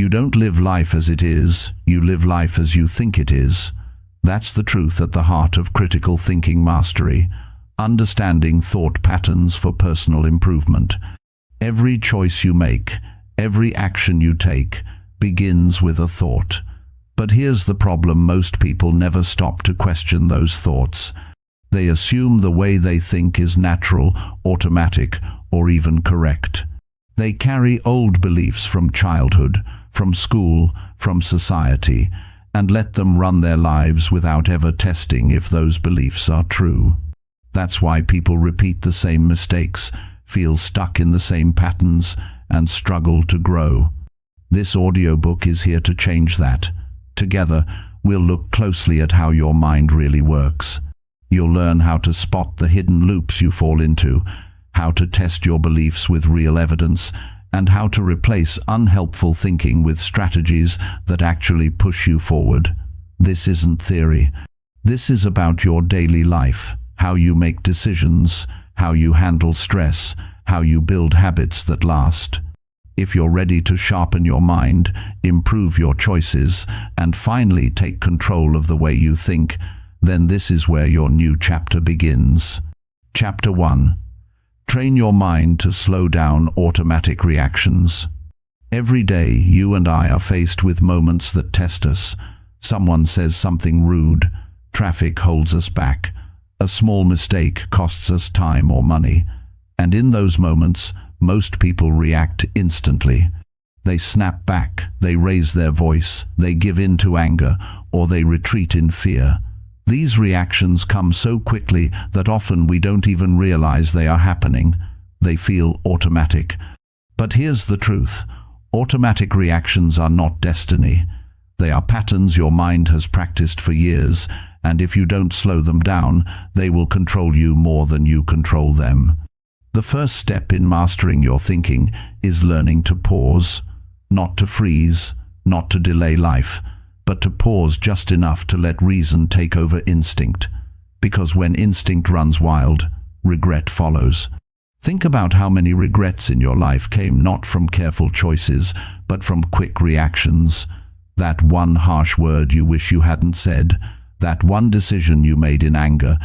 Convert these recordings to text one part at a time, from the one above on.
You don't live life as it is, you live life as you think it is. That's the truth at the heart of critical thinking mastery, understanding thought patterns for personal improvement. Every choice you make, every action you take, begins with a thought. But here's the problem: most people never stop to question those thoughts. They assume the way they think is natural, automatic, or even correct. They carry old beliefs from childhood, from school, from society, and let them run their lives without ever testing if those beliefs are true. That's why people repeat the same mistakes, feel stuck in the same patterns, and struggle to grow. This audiobook is here to change that. Together, we'll look closely at how your mind really works. You'll learn how to spot the hidden loops you fall into, how to test your beliefs with real evidence, and how to replace unhelpful thinking with strategies that actually push you forward. This isn't theory. This is about your daily life, how you make decisions, how you handle stress, how you build habits that last. If you're ready to sharpen your mind, improve your choices, and finally take control of the way you think, then this is where your new chapter begins. Chapter 1. Train your mind to slow down automatic reactions. Every day, you and I are faced with moments that test us. Someone says something rude, traffic holds us back, a small mistake costs us time or money. And in those moments, most people react instantly. They snap back, they raise their voice, they give in to anger, or they retreat in fear. These reactions come so quickly that often we don't even realize they are happening. They feel automatic. But here's the truth: automatic reactions are not destiny. They are patterns your mind has practiced for years, and if you don't slow them down, they will control you more than you control them. The first step in mastering your thinking is learning to pause. Not to freeze, not to delay life, but to pause just enough to let reason take over instinct. Because when instinct runs wild, regret follows. Think about how many regrets in your life came not from careful choices, but from quick reactions. That one harsh word you wish you hadn't said, that one decision you made in anger,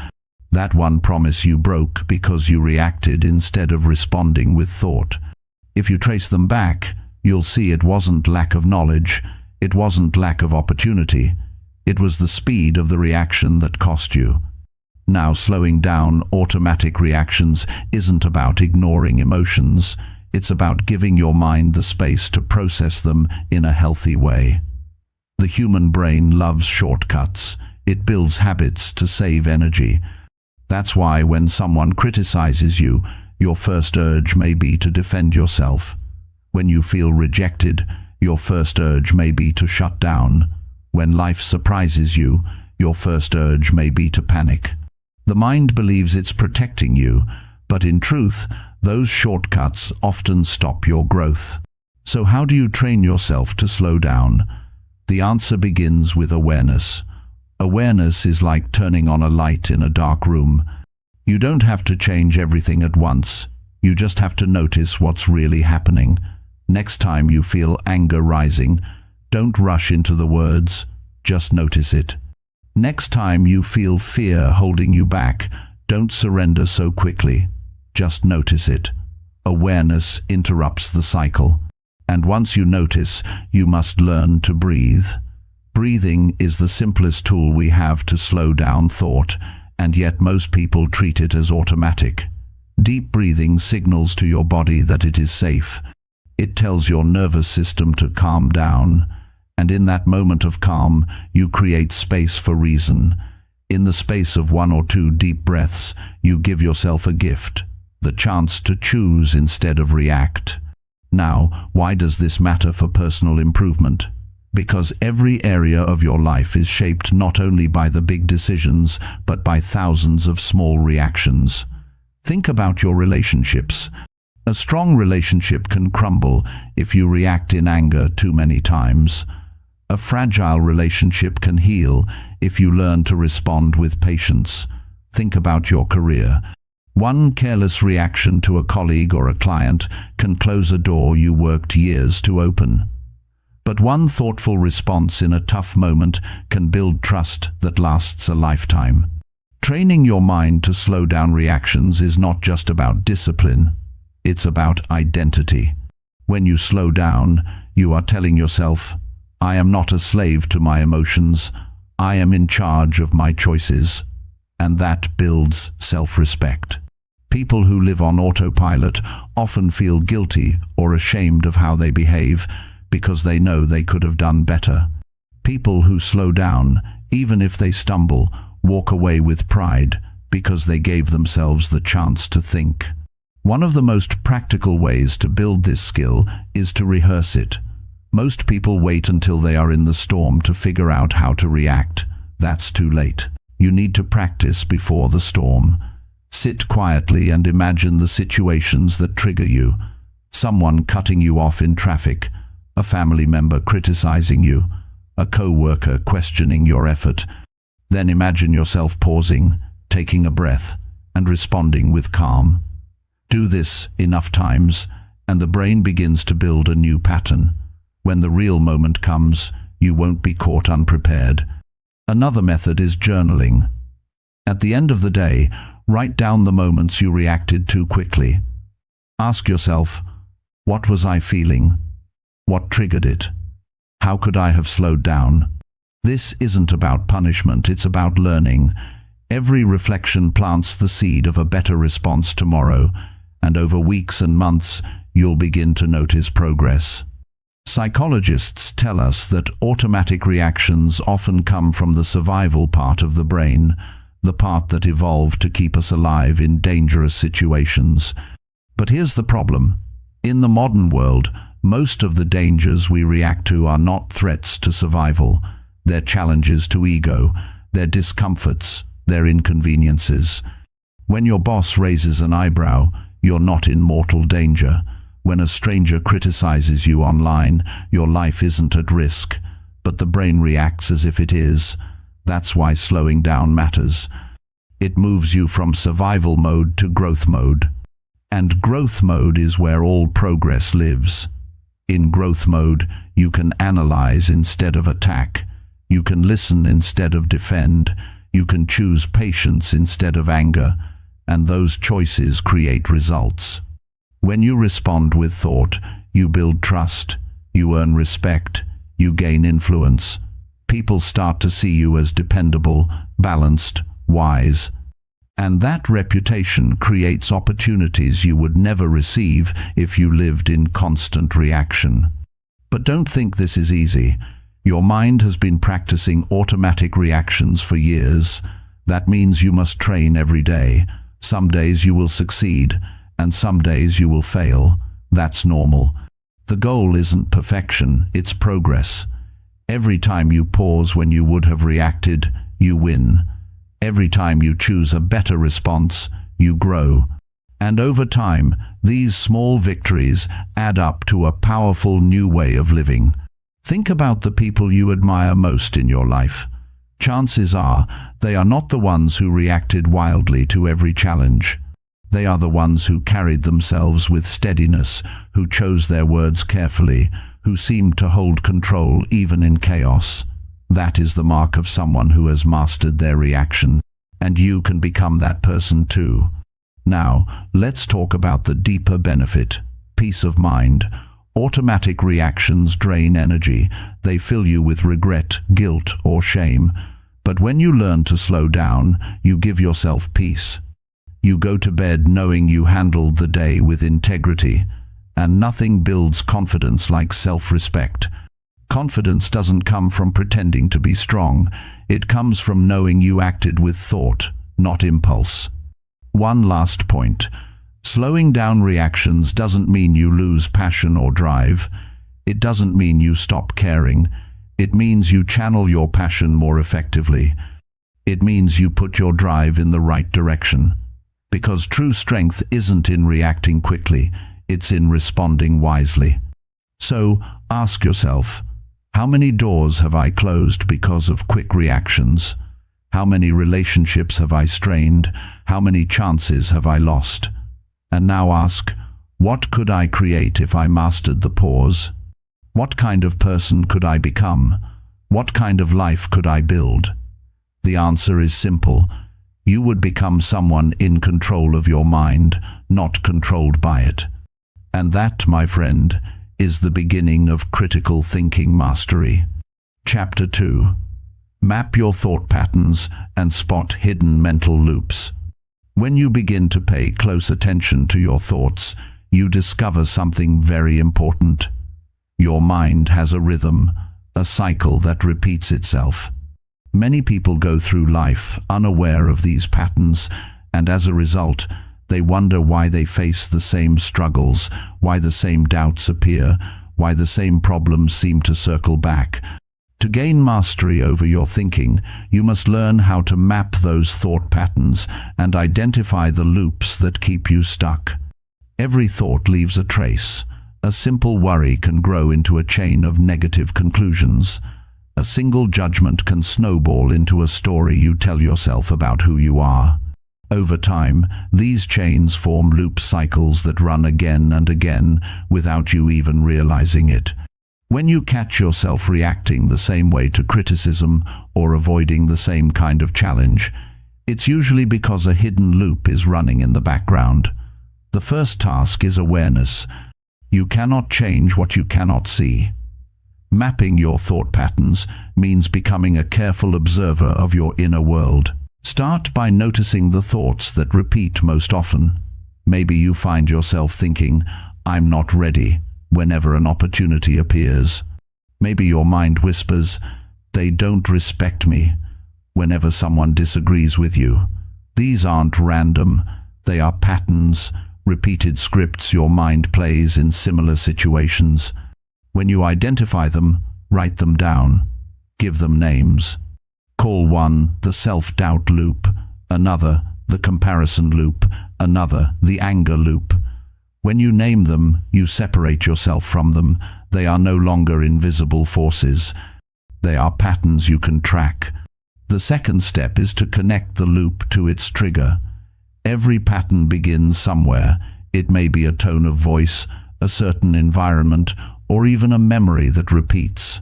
that one promise you broke because you reacted instead of responding with thought. If you trace them back, you'll see it wasn't lack of knowledge, it wasn't lack of opportunity, it was the speed of the reaction that cost you. Now, slowing down automatic reactions isn't about ignoring emotions, it's about giving your mind the space to process them in a healthy way. The human brain loves shortcuts. It builds habits to save energy. That's why when someone criticizes you, your first urge may be to defend yourself. When you feel rejected, your first urge may be to shut down. When life surprises you, your first urge may be to panic. The mind believes it's protecting you, but in truth, those shortcuts often stop your growth. So how do you train yourself to slow down? The answer begins with awareness. Awareness is like turning on a light in a dark room. You don't have to change everything at once. You just have to notice what's really happening. Next time you feel anger rising, don't rush into the words, just notice it. Next time you feel fear holding you back, don't surrender so quickly, just notice it. Awareness interrupts the cycle. And once you notice, you must learn to breathe. Breathing is the simplest tool we have to slow down thought, and yet most people treat it as automatic. Deep breathing signals to your body that it is safe. It tells your nervous system to calm down, and in that moment of calm, you create space for reason. In the space of 1 or 2 deep breaths, you give yourself a gift, the chance to choose instead of react. Now, why does this matter for personal improvement? Because every area of your life is shaped not only by the big decisions, but by thousands of small reactions. Think about your relationships. A strong relationship can crumble if you react in anger too many times. A fragile relationship can heal if you learn to respond with patience. Think about your career. One careless reaction to a colleague or a client can close a door you worked years to open. But one thoughtful response in a tough moment can build trust that lasts a lifetime. Training your mind to slow down reactions is not just about discipline, it's about identity. When you slow down, you are telling yourself, I am not a slave to my emotions, I am in charge of my choices. And that builds self-respect. People who live on autopilot often feel guilty or ashamed of how they behave because they know they could have done better. People who slow down, even if they stumble, walk away with pride because they gave themselves the chance to think. One of the most practical ways to build this skill is to rehearse it. Most people wait until they are in the storm to figure out how to react. That's too late. You need to practice before the storm. Sit quietly and imagine the situations that trigger you. Someone cutting you off in traffic, a family member criticizing you, a co-worker questioning your effort. Then imagine yourself pausing, taking a breath, and responding with calm. Do this enough times, and the brain begins to build a new pattern. When the real moment comes, you won't be caught unprepared. Another method is journaling. At the end of the day, write down the moments you reacted too quickly. Ask yourself, what was I feeling? What triggered it? How could I have slowed down? This isn't about punishment, it's about learning. Every reflection plants the seed of a better response tomorrow, and over weeks and months, you'll begin to notice progress. Psychologists tell us that automatic reactions often come from the survival part of the brain, the part that evolved to keep us alive in dangerous situations. But here's the problem. In the modern world, most of the dangers we react to are not threats to survival. They're challenges to ego, they're discomforts, they're inconveniences. When your boss raises an eyebrow, you're not in mortal danger. When a stranger criticizes you online, your life isn't at risk, but the brain reacts as if it is. That's why slowing down matters. It moves you from survival mode to growth mode. And growth mode is where all progress lives. In growth mode, you can analyze instead of attack. You can listen instead of defend. You can choose patience instead of anger. And those choices create results. When you respond with thought, you build trust, you earn respect, you gain influence. People start to see you as dependable, balanced, wise. And that reputation creates opportunities you would never receive if you lived in constant reaction. But don't think this is easy. Your mind has been practicing automatic reactions for years. That means you must train every day. Some days you will succeed, and some days you will fail. That's normal. The goal isn't perfection, it's progress. Every time you pause when you would have reacted, you win. Every time you choose a better response, you grow. And over time, these small victories add up to a powerful new way of living. Think about the people you admire most in your life. Chances are they are not the ones who reacted wildly to every challenge. They are the ones who carried themselves with steadiness, who chose their words carefully, who seemed to hold control even in chaos. That is the mark of someone who has mastered their reaction, and you can become that person too. Now, let's talk about the deeper benefit, peace of mind. Automatic reactions drain energy. They fill you with regret, guilt, or shame. But when you learn to slow down, you give yourself peace. You go to bed knowing you handled the day with integrity, and nothing builds confidence like self-respect. Confidence doesn't come from pretending to be strong. It comes from knowing you acted with thought, not impulse. One last point. Slowing down reactions doesn't mean you lose passion or drive. It doesn't mean you stop caring. It means you channel your passion more effectively. It means you put your drive in the right direction. Because true strength isn't in reacting quickly, it's in responding wisely. So, ask yourself, how many doors have I closed because of quick reactions? How many relationships have I strained? How many chances have I lost? And now ask, what could I create if I mastered the pause? What kind of person could I become? What kind of life could I build? The answer is simple. You would become someone in control of your mind, not controlled by it. And that, my friend, is the beginning of critical thinking mastery. Chapter 2. Map your thought patterns and spot hidden mental loops. When you begin to pay close attention to your thoughts, you discover something very important. Your mind has a rhythm, a cycle that repeats itself. Many people go through life unaware of these patterns, and as a result, they wonder why they face the same struggles, why the same doubts appear, why the same problems seem to circle back. To gain mastery over your thinking, you must learn how to map those thought patterns and identify the loops that keep you stuck. Every thought leaves a trace. A simple worry can grow into a chain of negative conclusions. A single judgment can snowball into a story you tell yourself about who you are. Over time, these chains form loop cycles that run again and again without you even realizing it. When you catch yourself reacting the same way to criticism or avoiding the same kind of challenge, it's usually because a hidden loop is running in the background. The first task is awareness. You cannot change what you cannot see. Mapping your thought patterns means becoming a careful observer of your inner world. Start by noticing the thoughts that repeat most often. Maybe you find yourself thinking, "I'm not ready," whenever an opportunity appears. Maybe your mind whispers, "They don't respect me," whenever someone disagrees with you. These aren't random. They are patterns, repeated scripts your mind plays in similar situations. When you identify them, write them down. Give them names. Call one the self-doubt loop, another the comparison loop, another the anger loop. When you name them, you separate yourself from them. They are no longer invisible forces. They are patterns you can track. The second step is to connect the loop to its trigger. Every pattern begins somewhere. It may be a tone of voice, a certain environment, or even a memory that repeats.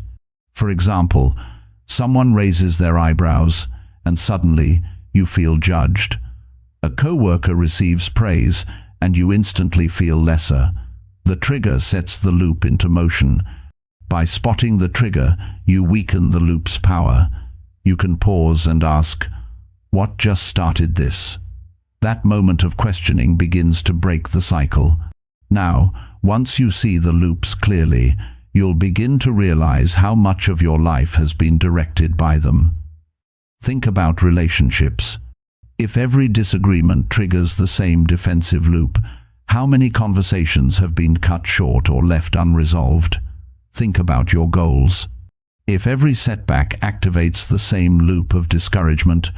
For example, someone raises their eyebrows, and suddenly you feel judged. A coworker receives praise, and you instantly feel lesser. The trigger sets the loop into motion. By spotting the trigger, you weaken the loop's power. You can pause and ask, "What just started this?" That moment of questioning begins to break the cycle. Now, once you see the loops clearly, you'll begin to realize how much of your life has been directed by them. Think about relationships. If every disagreement triggers the same defensive loop, how many conversations have been cut short or left unresolved? Think about your goals. If every setback activates the same loop of discouragement,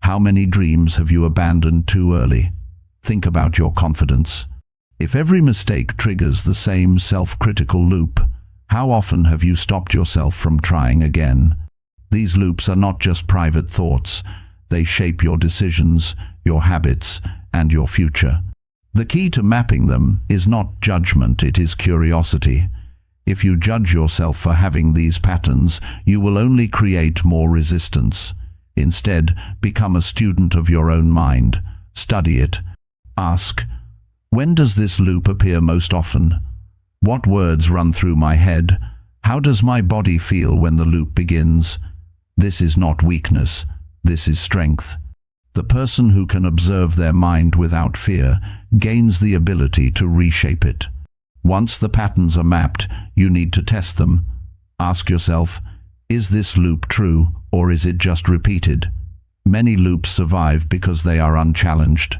how many dreams have you abandoned too early? Think about your confidence. If every mistake triggers the same self-critical loop, how often have you stopped yourself from trying again? These loops are not just private thoughts. They shape your decisions, your habits, and your future. The key to mapping them is not judgment, it is curiosity. If you judge yourself for having these patterns, you will only create more resistance. Instead, become a student of your own mind. Study it. Ask, when does this loop appear most often? What words run through my head? How does my body feel when the loop begins? This is not weakness. This is strength. The person who can observe their mind without fear gains the ability to reshape it. Once the patterns are mapped, you need to test them. Ask yourself, is this loop true or is it just repeated? Many loops survive because they are unchallenged.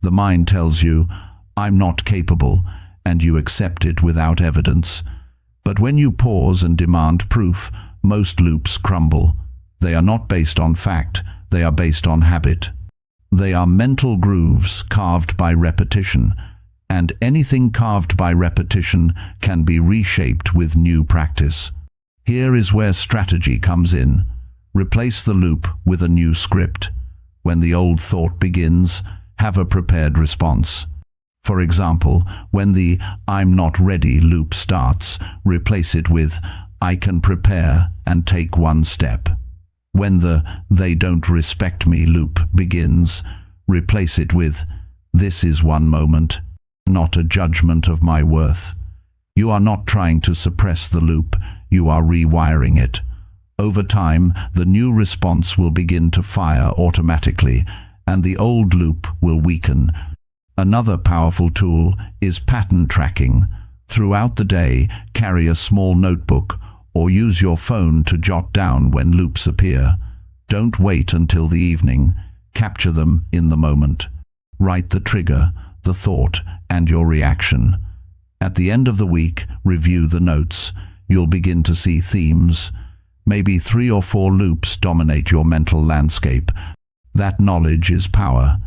The mind tells you, "I'm not capable," and you accept it without evidence. But when you pause and demand proof, most loops crumble. They are not based on fact, they are based on habit. They are mental grooves carved by repetition, and anything carved by repetition can be reshaped with new practice. Here is where strategy comes in. Replace the loop with a new script. When the old thought begins, have a prepared response. For example, when the "I'm not ready" loop starts, replace it with "I can prepare and take one step." When the "they don't respect me" loop begins, replace it with "this is one moment, not a judgment of my worth." You are not trying to suppress the loop, you are rewiring it. Over time, the new response will begin to fire automatically, and the old loop will weaken. Another powerful tool is pattern tracking. Throughout the day, carry a small notebook or use your phone to jot down when loops appear. Don't wait until the evening. Capture them in the moment. Write the trigger, the thought, and your reaction. At the end of the week, review the notes. You'll begin to see themes. Maybe 3 or 4 loops dominate your mental landscape. That knowledge is power.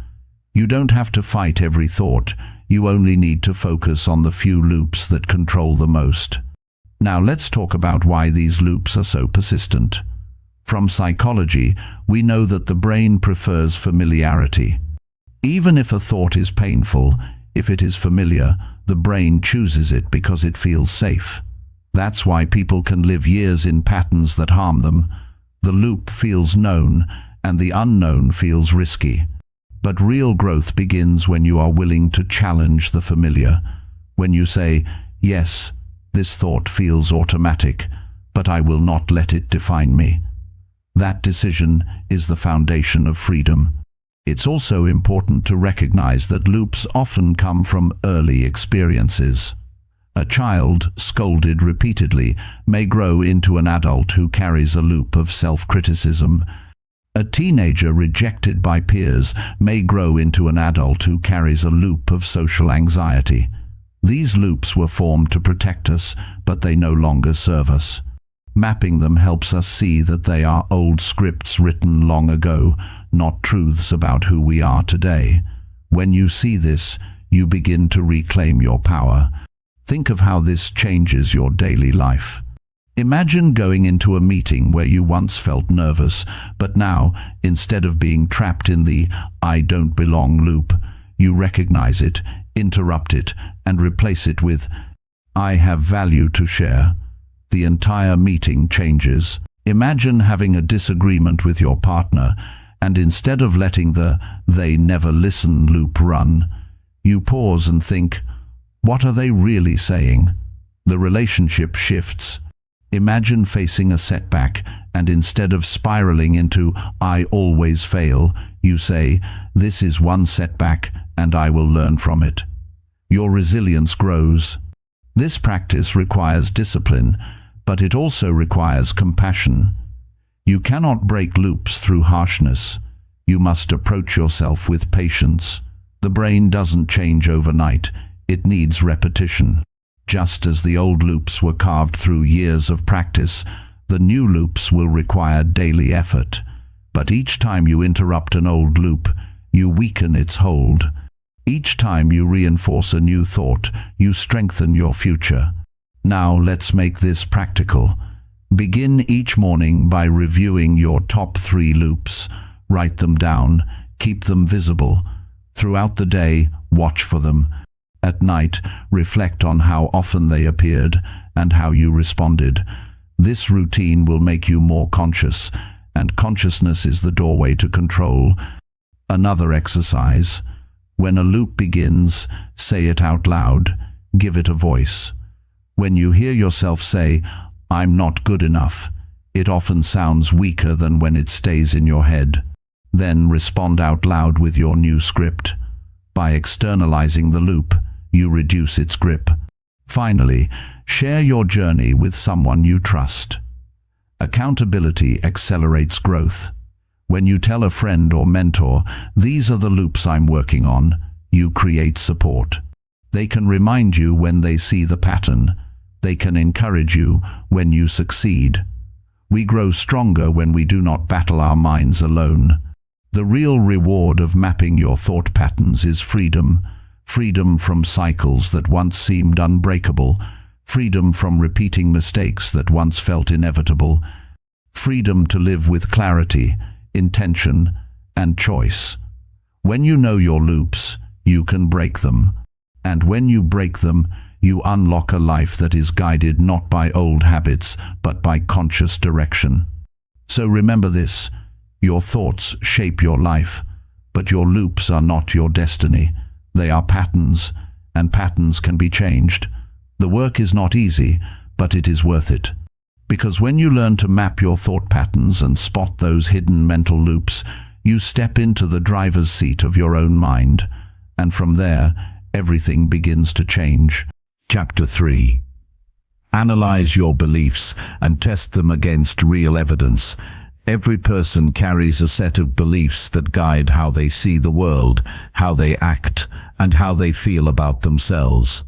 You don't have to fight every thought. You only need to focus on the few loops that control the most. Now let's talk about why these loops are so persistent. From psychology, we know that the brain prefers familiarity. Even if a thought is painful, if it is familiar, the brain chooses it because it feels safe. That's why people can live years in patterns that harm them. The loop feels known, and the unknown feels risky. But real growth begins when you are willing to challenge the familiar. When you say, "Yes, this thought feels automatic, but I will not let it define me." That decision is the foundation of freedom. It's also important to recognize that loops often come from early experiences. A child, scolded repeatedly, may grow into an adult who carries a loop of self-criticism. A teenager rejected by peers may grow into an adult who carries a loop of social anxiety. These loops were formed to protect us, but they no longer serve us. Mapping them helps us see that they are old scripts written long ago, not truths about who we are today. When you see this, you begin to reclaim your power. Think of how this changes your daily life. Imagine going into a meeting where you once felt nervous, but now, instead of being trapped in the "I don't belong" loop, you recognize it, interrupt it, and replace it with "I have value to share." The entire meeting changes. Imagine having a disagreement with your partner, and instead of letting the "they never listen" loop run, you pause and think, what are they really saying? The relationship shifts. Imagine facing a setback, and instead of spiraling into "I always fail," you say, "This is one setback, and I will learn from it." Your resilience grows. This practice requires discipline, but it also requires compassion. You cannot break loops through harshness. You must approach yourself with patience. The brain doesn't change overnight. It needs repetition. Just as the old loops were carved through years of practice, the new loops will require daily effort. But each time you interrupt an old loop, you weaken its hold. Each time you reinforce a new thought, you strengthen your future. Now let's make this practical. Begin each morning by reviewing your top 3 loops. Write them down. Keep them visible. Throughout the day, watch for them. At night, reflect on how often they appeared and how you responded. This routine will make you more conscious, and consciousness is the doorway to control. Another exercise. When a loop begins, say it out loud. Give it a voice. When you hear yourself say, "I'm not good enough," it often sounds weaker than when it stays in your head. Then respond out loud with your new script. By externalizing the loop, you reduce its grip. Finally, share your journey with someone you trust. Accountability accelerates growth. When you tell a friend or mentor, "These are the loops I'm working on," you create support. They can remind you when they see the pattern. They can encourage you when you succeed. We grow stronger when we do not battle our minds alone. The real reward of mapping your thought patterns is freedom. Freedom from cycles that once seemed unbreakable. Freedom from repeating mistakes that once felt inevitable. Freedom to live with clarity, intention, and choice. When you know your loops, you can break them. And when you break them, you unlock a life that is guided not by old habits, but by conscious direction. So remember this: your thoughts shape your life, but your loops are not your destiny. They are patterns, and patterns can be changed. The work is not easy, but it is worth it. Because when you learn to map your thought patterns and spot those hidden mental loops, you step into the driver's seat of your own mind, and from there, everything begins to change. Chapter 3. Analyze your beliefs and test them against real evidence. Every person carries a set of beliefs that guide how they see the world, how they act, and how they feel about themselves.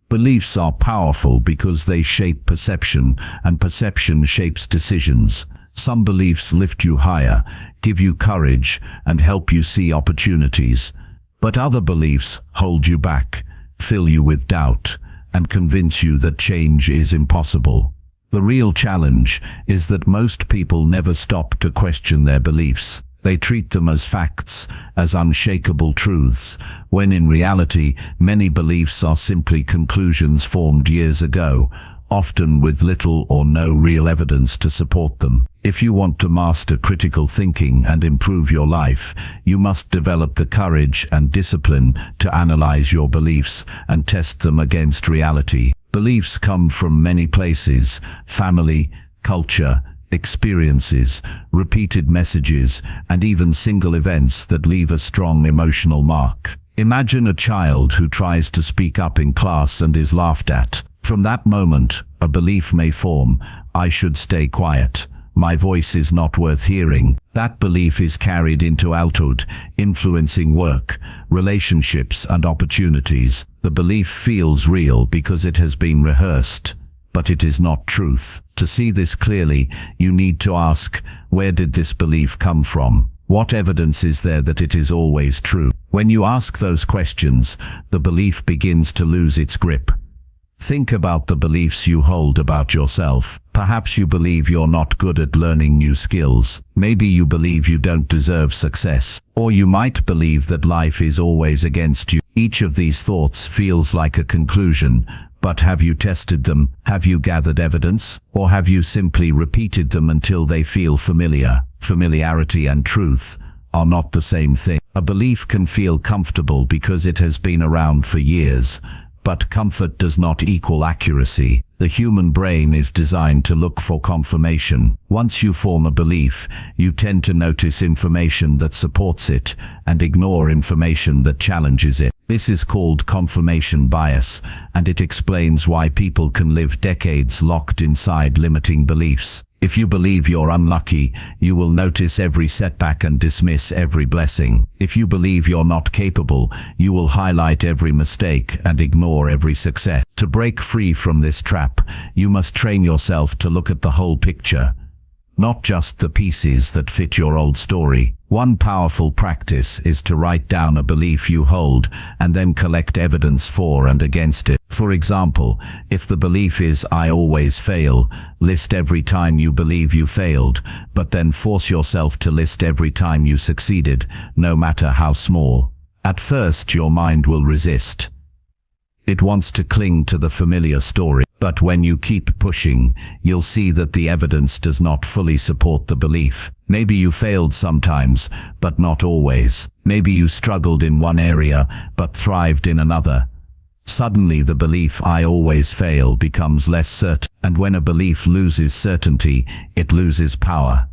Beliefs are powerful because they shape perception, and perception shapes decisions. Some beliefs lift you higher, give you courage, and help you see opportunities. But other beliefs hold you back, fill you with doubt, and convince you that change is impossible. The real challenge is that most people never stop to question their beliefs. They treat them as facts, as unshakable truths, when in reality, many beliefs are simply conclusions formed years ago, often with little or no real evidence to support them. If you want to master critical thinking and improve your life, you must develop the courage and discipline to analyze your beliefs and test them against reality. Beliefs come from many places: family, culture, experiences, repeated messages, and even single events that leave a strong emotional mark. Imagine a child who tries to speak up in class and is laughed at. From that moment, a belief may form: I should stay quiet. My voice is not worth hearing. That belief is carried into adulthood, influencing work, relationships, and opportunities. The belief feels real because it has been rehearsed, but it is not truth. To see this clearly, you need to ask, where did this belief come from? What evidence is there that it is always true? When you ask those questions, the belief begins to lose its grip. Think about the beliefs you hold about yourself. Perhaps you believe you're not good at learning new skills. Maybe you believe you don't deserve success. Or you might believe that life is always against you. Each of these thoughts feels like a conclusion, but have you tested them? Have you gathered evidence? Or have you simply repeated them until they feel familiar? Familiarity and truth are not the same thing. A belief can feel comfortable because it has been around for years, but comfort does not equal accuracy. The human brain is designed to look for confirmation. Once you form a belief, you tend to notice information that supports it and ignore information that challenges it. This is called confirmation bias, and it explains why people can live decades locked inside limiting beliefs. If you believe you're unlucky, you will notice every setback and dismiss every blessing. If you believe you're not capable, you will highlight every mistake and ignore every success. To break free from this trap, you must train yourself to look at the whole picture, not just the pieces that fit your old story. One powerful practice is to write down a belief you hold and then collect evidence for and against it. For example, if the belief is "I always fail," list every time you believe you failed, but then force yourself to list every time you succeeded, no matter how small. At first, your mind will resist. It wants to cling to the familiar story. But when you keep pushing, you'll see that the evidence does not fully support the belief. Maybe you failed sometimes, but not always. Maybe you struggled in one area, but thrived in another. Suddenly the belief "I always fail" becomes less certain. And when a belief loses certainty, it loses power.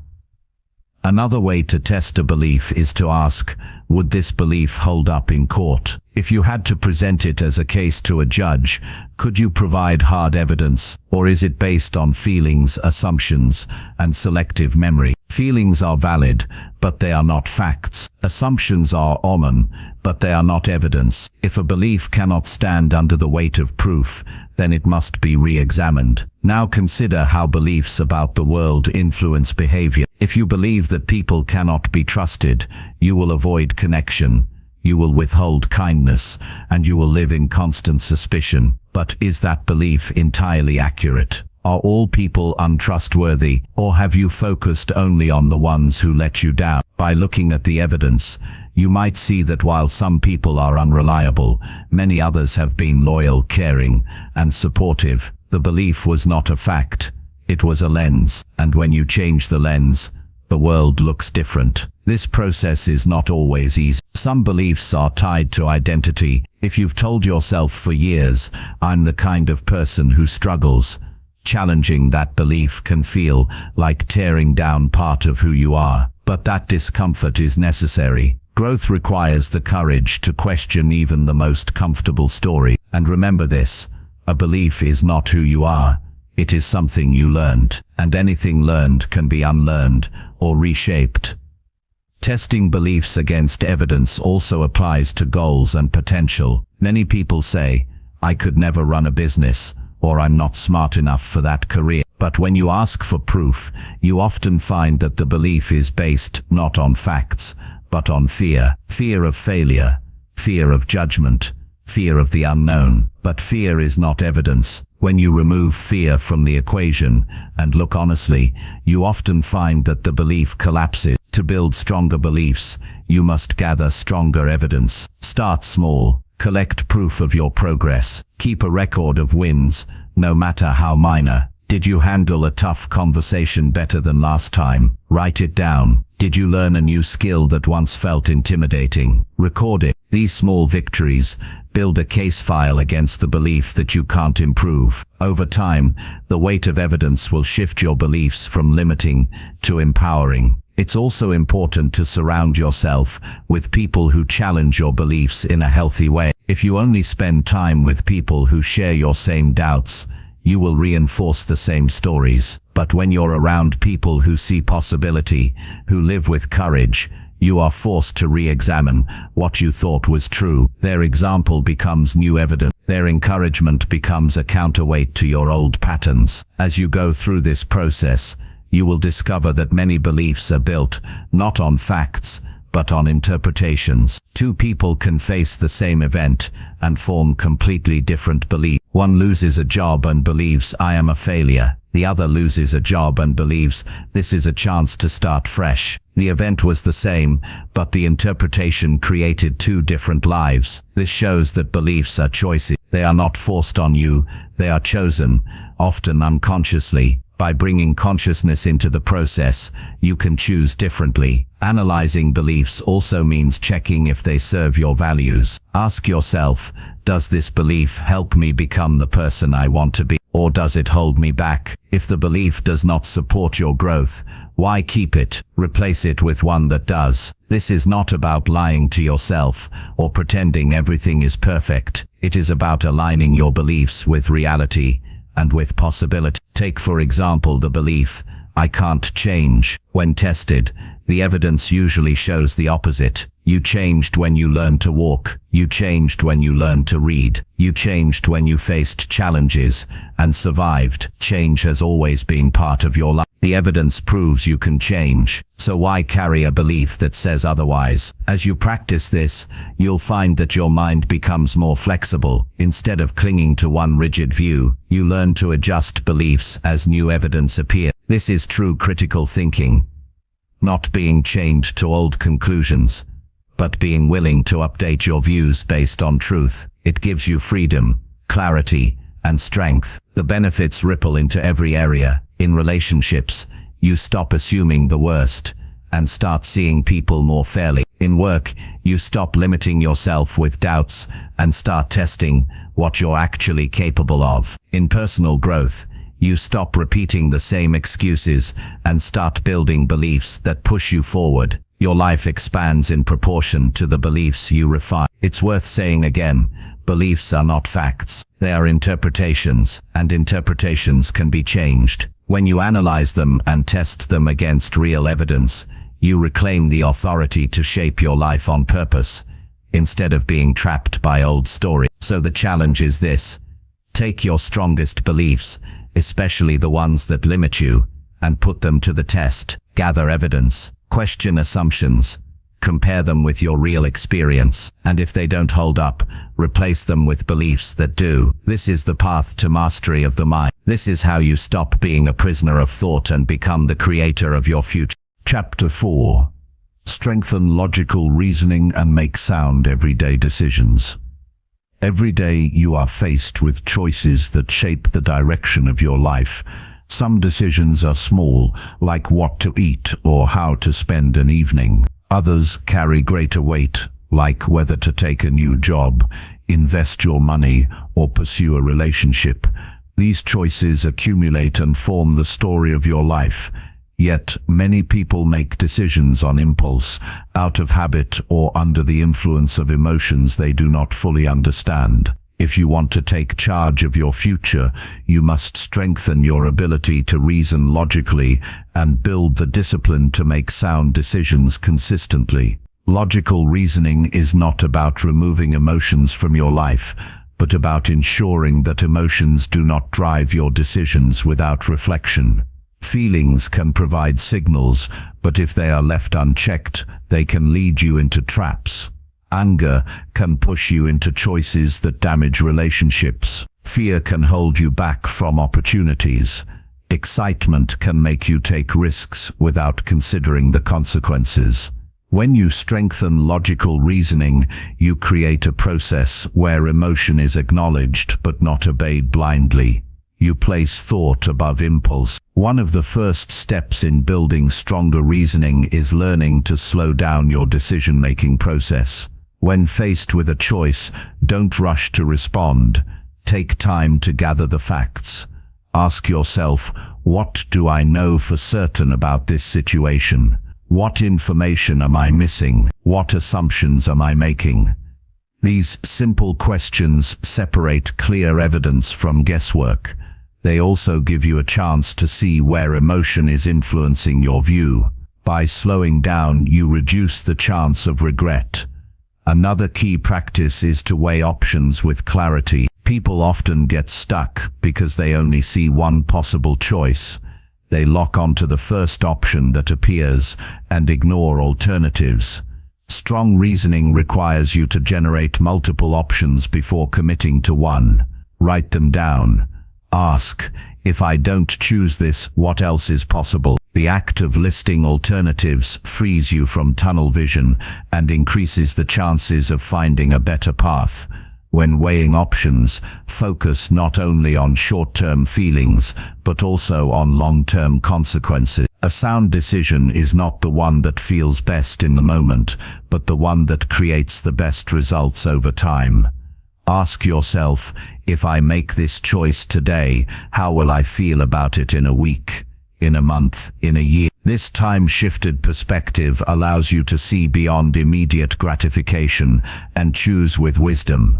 Another way to test a belief is to ask, would this belief hold up in court? If you had to present it as a case to a judge, could you provide hard evidence, or is it based on feelings, assumptions, and selective memory? Feelings are valid, but they are not facts. Assumptions are common, but they are not evidence. If a belief cannot stand under the weight of proof, then it must be re-examined. Now consider how beliefs about the world influence behavior. If you believe that people cannot be trusted, you will avoid connection. You will withhold kindness, and you will live in constant suspicion. But is that belief entirely accurate? Are all people untrustworthy, or have you focused only on the ones who let you down? By looking at the evidence, you might see that while some people are unreliable, many others have been loyal, caring, and supportive. The belief was not a fact, it was a lens, and when you change the lens, the world looks different. This process is not always easy. Some beliefs are tied to identity. If you've told yourself for years, "I'm the kind of person who struggles," challenging that belief can feel like tearing down part of who you are. But that discomfort is necessary. Growth requires the courage to question even the most comfortable story. And remember this, a belief is not who you are. It is something you learned, and anything learned can be unlearned or reshaped. Testing beliefs against evidence also applies to goals and potential. Many people say, "I could never run a business," or "I'm not smart enough for that career." But when you ask for proof, you often find that the belief is based not on facts, but on fear. Fear of failure, fear of judgment, fear of the unknown. But fear is not evidence. When you remove fear from the equation and look honestly, you often find that the belief collapses. To build stronger beliefs, you must gather stronger evidence. Start small. Collect proof of your progress. Keep a record of wins, no matter how minor. Did you handle a tough conversation better than last time? Write it down. Did you learn a new skill that once felt intimidating? Record it. These small victories build a case file against the belief that you can't improve. Over time, the weight of evidence will shift your beliefs from limiting to empowering. It's also important to surround yourself with people who challenge your beliefs in a healthy way. If you only spend time with people who share your same doubts, you will reinforce the same stories. But when you're around people who see possibility, who live with courage, you are forced to re-examine what you thought was true. Their example becomes new evidence. Their encouragement becomes a counterweight to your old patterns. As you go through this process, you will discover that many beliefs are built not on facts, but on interpretations. Two people can face the same event and form completely different beliefs. One loses a job and believes, "I am a failure." The other loses a job and believes, "This is a chance to start fresh." The event was the same, but the interpretation created two different lives. This shows that beliefs are choices. They are not forced on you, they are chosen, often unconsciously. By bringing consciousness into the process, you can choose differently. Analyzing beliefs also means checking if they serve your values. Ask yourself, does this belief help me become the person I want to be, or does it hold me back? If the belief does not support your growth, why keep it? Replace it with one that does. This is not about lying to yourself or pretending everything is perfect. It is about aligning your beliefs with reality and with possibility. Take for example the belief, "I can't change." When tested, the evidence usually shows the opposite. You changed when you learned to walk. You changed when you learned to read. You changed when you faced challenges and survived. Change has always been part of your life. The evidence proves you can change. So why carry a belief that says otherwise? As you practice this, you'll find that your mind becomes more flexible. Instead of clinging to one rigid view, you learn to adjust beliefs as new evidence appears. This is true critical thinking. Not being chained to old conclusions, but being willing to update your views based on truth. It gives you freedom, clarity, and strength. The benefits ripple into every area. In relationships, you stop assuming the worst and start seeing people more fairly. In work, you stop limiting yourself with doubts and start testing what you're actually capable of. In personal growth, you stop repeating the same excuses and start building beliefs that push you forward. Your life expands in proportion to the beliefs you refine. It's worth saying again, beliefs are not facts. They are interpretations, and interpretations can be changed. When you analyze them and test them against real evidence, you reclaim the authority to shape your life on purpose, instead of being trapped by old stories. So the challenge is this: take your strongest beliefs, especially the ones that limit you, and put them to the test. Gather evidence, question assumptions, compare them with your real experience, and if they don't hold up, replace them with beliefs that do. This is the path to mastery of the mind. This is how you stop being a prisoner of thought and become the creator of your future. Chapter 4. Strengthen logical reasoning and make sound everyday decisions. Every day you are faced with choices that shape the direction of your life. Some decisions are small, like what to eat or how to spend an evening. Others carry greater weight, like whether to take a new job, invest your money, or pursue a relationship. These choices accumulate and form the story of your life. Yet, many people make decisions on impulse, out of habit, or under the influence of emotions they do not fully understand. If you want to take charge of your future, you must strengthen your ability to reason logically and build the discipline to make sound decisions consistently. Logical reasoning is not about removing emotions from your life, but about ensuring that emotions do not drive your decisions without reflection. Feelings can provide signals, but if they are left unchecked, they can lead you into traps. Anger can push you into choices that damage relationships. Fear can hold you back from opportunities. Excitement can make you take risks without considering the consequences. When you strengthen logical reasoning, you create a process where emotion is acknowledged but not obeyed blindly. You place thought above impulse. One of the first steps in building stronger reasoning is learning to slow down your decision-making process. When faced with a choice, don't rush to respond. Take time to gather the facts. Ask yourself, what do I know for certain about this situation? What information am I missing? What assumptions am I making? These simple questions separate clear evidence from guesswork. They also give you a chance to see where emotion is influencing your view. By slowing down, you reduce the chance of regret. Another key practice is to weigh options with clarity. People often get stuck because they only see one possible choice. They lock onto the first option that appears and ignore alternatives. Strong reasoning requires you to generate multiple options before committing to one. Write them down. Ask, if I don't choose this, what else is possible? The act of listing alternatives frees you from tunnel vision and increases the chances of finding a better path. When weighing options, focus not only on short-term feelings, but also on long-term consequences. A sound decision is not the one that feels best in the moment, but the one that creates the best results over time. Ask yourself, if I make this choice today, how will I feel about it in a week, in a month, in a year? This time-shifted perspective allows you to see beyond immediate gratification and choose with wisdom.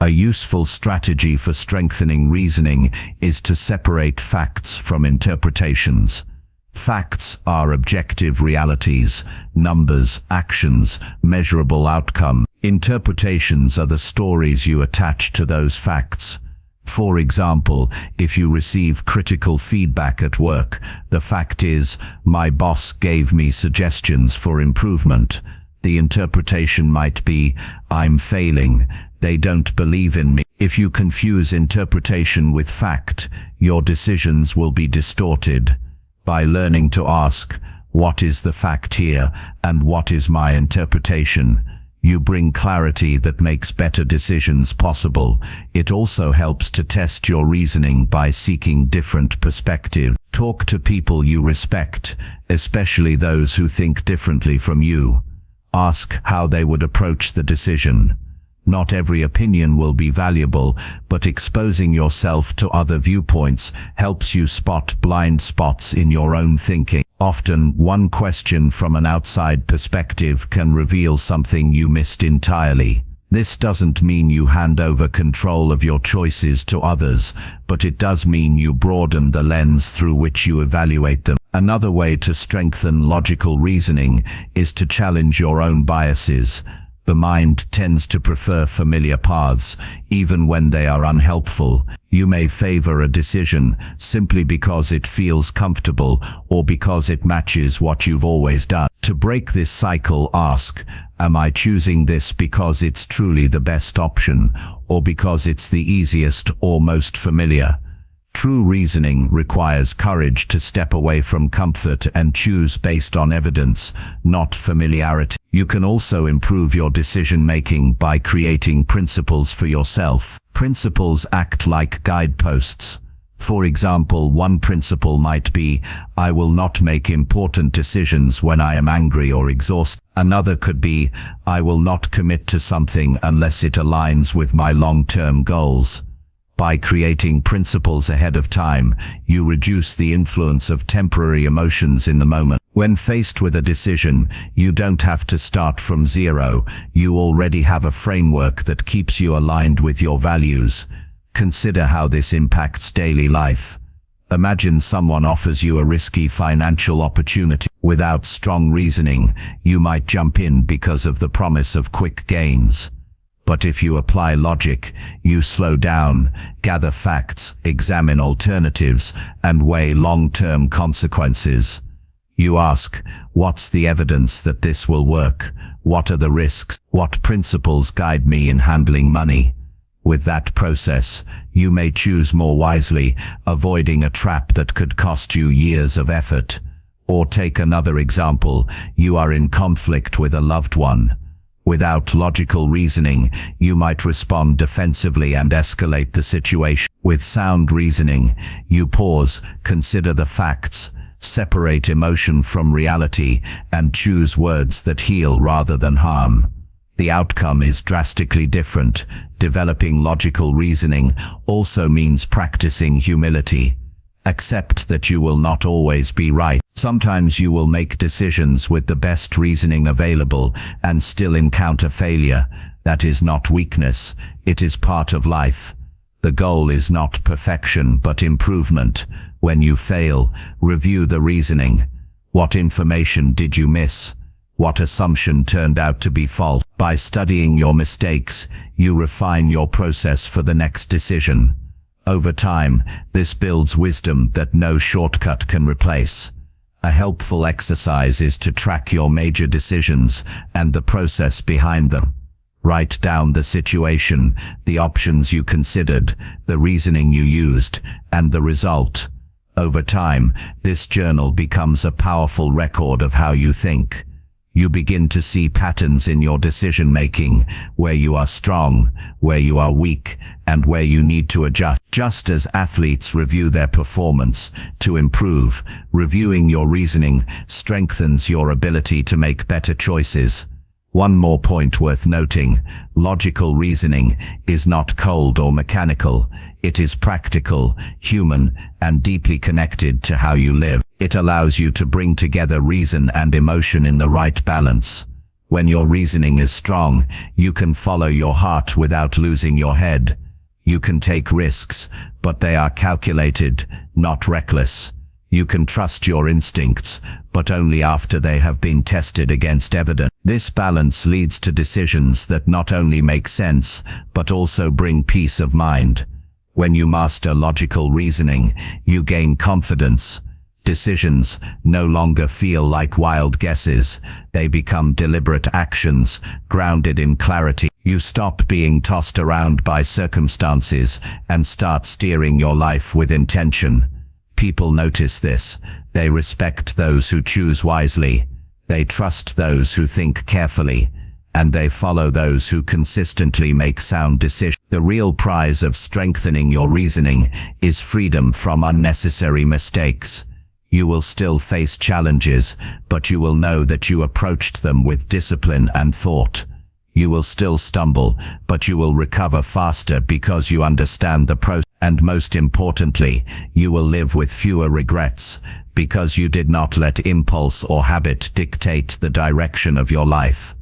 A useful strategy for strengthening reasoning is to separate facts from interpretations. Facts are objective realities, numbers, actions, measurable outcome. Interpretations are the stories you attach to those facts. For example, if you receive critical feedback at work, the fact is, my boss gave me suggestions for improvement. The interpretation might be, I'm failing, they don't believe in me. If you confuse interpretation with fact, your decisions will be distorted. By learning to ask, what is the fact here, and what is my interpretation, you bring clarity that makes better decisions possible. It also helps to test your reasoning by seeking different perspectives. Talk to people you respect, especially those who think differently from you. Ask how they would approach the decision. Not every opinion will be valuable, but exposing yourself to other viewpoints helps you spot blind spots in your own thinking. Often, one question from an outside perspective can reveal something you missed entirely. This doesn't mean you hand over control of your choices to others, but it does mean you broaden the lens through which you evaluate them. Another way to strengthen logical reasoning is to challenge your own biases. The mind tends to prefer familiar paths, even when they are unhelpful. You may favor a decision simply because it feels comfortable or because it matches what you've always done. To break this cycle, ask, am I choosing this because it's truly the best option, or because it's the easiest or most familiar? True reasoning requires courage to step away from comfort and choose based on evidence, not familiarity. You can also improve your decision-making by creating principles for yourself. Principles act like guideposts. For example, one principle might be, I will not make important decisions when I am angry or exhausted. Another could be, I will not commit to something unless it aligns with my long-term goals. By creating principles ahead of time, you reduce the influence of temporary emotions in the moment. When faced with a decision, you don't have to start from zero. You already have a framework that keeps you aligned with your values. Consider how this impacts daily life. Imagine someone offers you a risky financial opportunity. Without strong reasoning, you might jump in because of the promise of quick gains. But if you apply logic, you slow down, gather facts, examine alternatives, and weigh long-term consequences. You ask, what's the evidence that this will work? What are the risks? What principles guide me in handling money? With that process, you may choose more wisely, avoiding a trap that could cost you years of effort. Or take another example, you are in conflict with a loved one. Without logical reasoning, you might respond defensively and escalate the situation. With sound reasoning, you pause, consider the facts, separate emotion from reality, and choose words that heal rather than harm. The outcome is drastically different. Developing logical reasoning also means practicing humility. Accept that you will not always be right. Sometimes you will make decisions with the best reasoning available and still encounter failure. That is not weakness, it is part of life. The goal is not perfection but improvement. When you fail, review the reasoning. What information did you miss? What assumption turned out to be false? By studying your mistakes, you refine your process for the next decision. Over time, this builds wisdom that no shortcut can replace. A helpful exercise is to track your major decisions and the process behind them. Write down the situation, the options you considered, the reasoning you used, and the result. Over time, this journal becomes a powerful record of how you think. You begin to see patterns in your decision-making, where you are strong, where you are weak, and where you need to adjust. Just as athletes review their performance to improve, reviewing your reasoning strengthens your ability to make better choices. One more point worth noting, logical reasoning is not cold or mechanical. It is practical, human, and deeply connected to how you live. It allows you to bring together reason and emotion in the right balance. When your reasoning is strong, you can follow your heart without losing your head. You can take risks, but they are calculated, not reckless. You can trust your instincts, but only after they have been tested against evidence. This balance leads to decisions that not only make sense, but also bring peace of mind. When you master logical reasoning, you gain confidence. Decisions no longer feel like wild guesses. They become deliberate actions, grounded in clarity. You stop being tossed around by circumstances and start steering your life with intention. People notice this. They respect those who choose wisely. They trust those who think carefully. And they follow those who consistently make sound decisions. The real prize of strengthening your reasoning is freedom from unnecessary mistakes. You will still face challenges, but you will know that you approached them with discipline and thought. You will still stumble, but you will recover faster because you understand the process. And most importantly, you will live with fewer regrets, because you did not let impulse or habit dictate the direction of your life.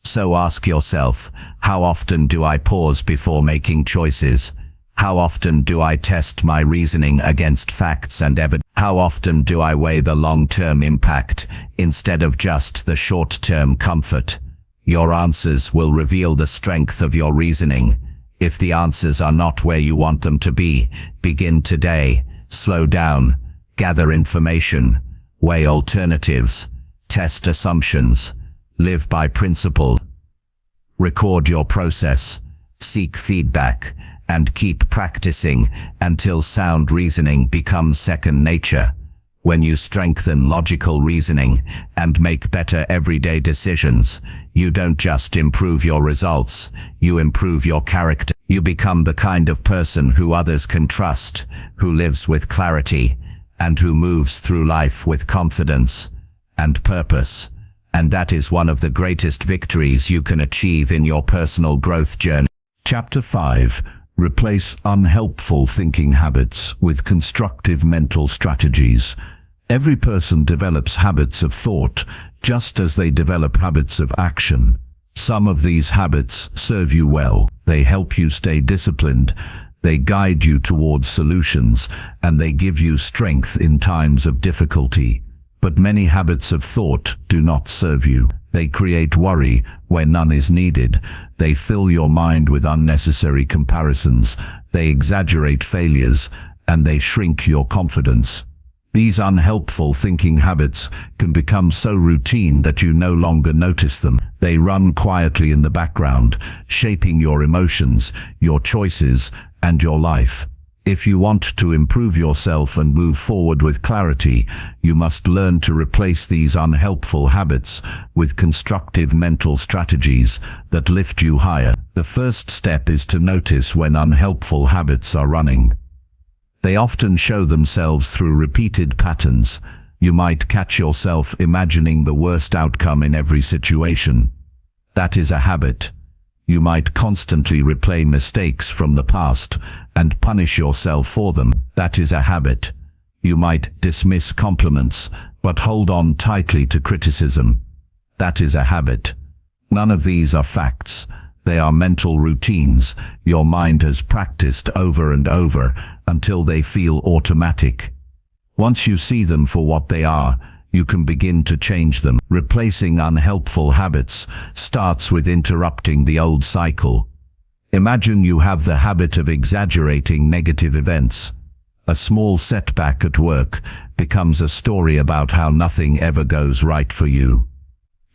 So ask yourself, how often do I pause before making choices? How often do I test my reasoning against facts and evidence? How often do I weigh the long-term impact instead of just the short-term comfort? Your answers will reveal the strength of your reasoning. If the answers are not where you want them to be, begin today. Slow down, gather information, weigh alternatives, test assumptions, live by principle. Record your process, seek feedback, and keep practicing until sound reasoning becomes second nature. When you strengthen logical reasoning and make better everyday decisions, you don't just improve your results, you improve your character. You become the kind of person who others can trust, who lives with clarity, and who moves through life with confidence and purpose. And that is one of the greatest victories you can achieve in your personal growth journey. Chapter 5. Replace unhelpful thinking habits with constructive mental strategies. Every person develops habits of thought, just as they develop habits of action. Some of these habits serve you well. They help you stay disciplined, they guide you towards solutions, and they give you strength in times of difficulty. But many habits of thought do not serve you. They create worry where none is needed. They fill your mind with unnecessary comparisons. They exaggerate failures, and they shrink your confidence. These unhelpful thinking habits can become so routine that you no longer notice them. They run quietly in the background, shaping your emotions, your choices, and your life. If you want to improve yourself and move forward with clarity, you must learn to replace these unhelpful habits with constructive mental strategies that lift you higher. The first step is to notice when unhelpful habits are running. They often show themselves through repeated patterns. You might catch yourself imagining the worst outcome in every situation. That is a habit. You might constantly replay mistakes from the past and punish yourself for them. That is a habit. You might dismiss compliments but hold on tightly to criticism. That is a habit. None of these are facts. They are mental routines your mind has practiced over and over until they feel automatic. Once you see them for what they are, you can begin to change them. Replacing unhelpful habits starts with interrupting the old cycle. Imagine you have the habit of exaggerating negative events. A small setback at work becomes a story about how nothing ever goes right for you.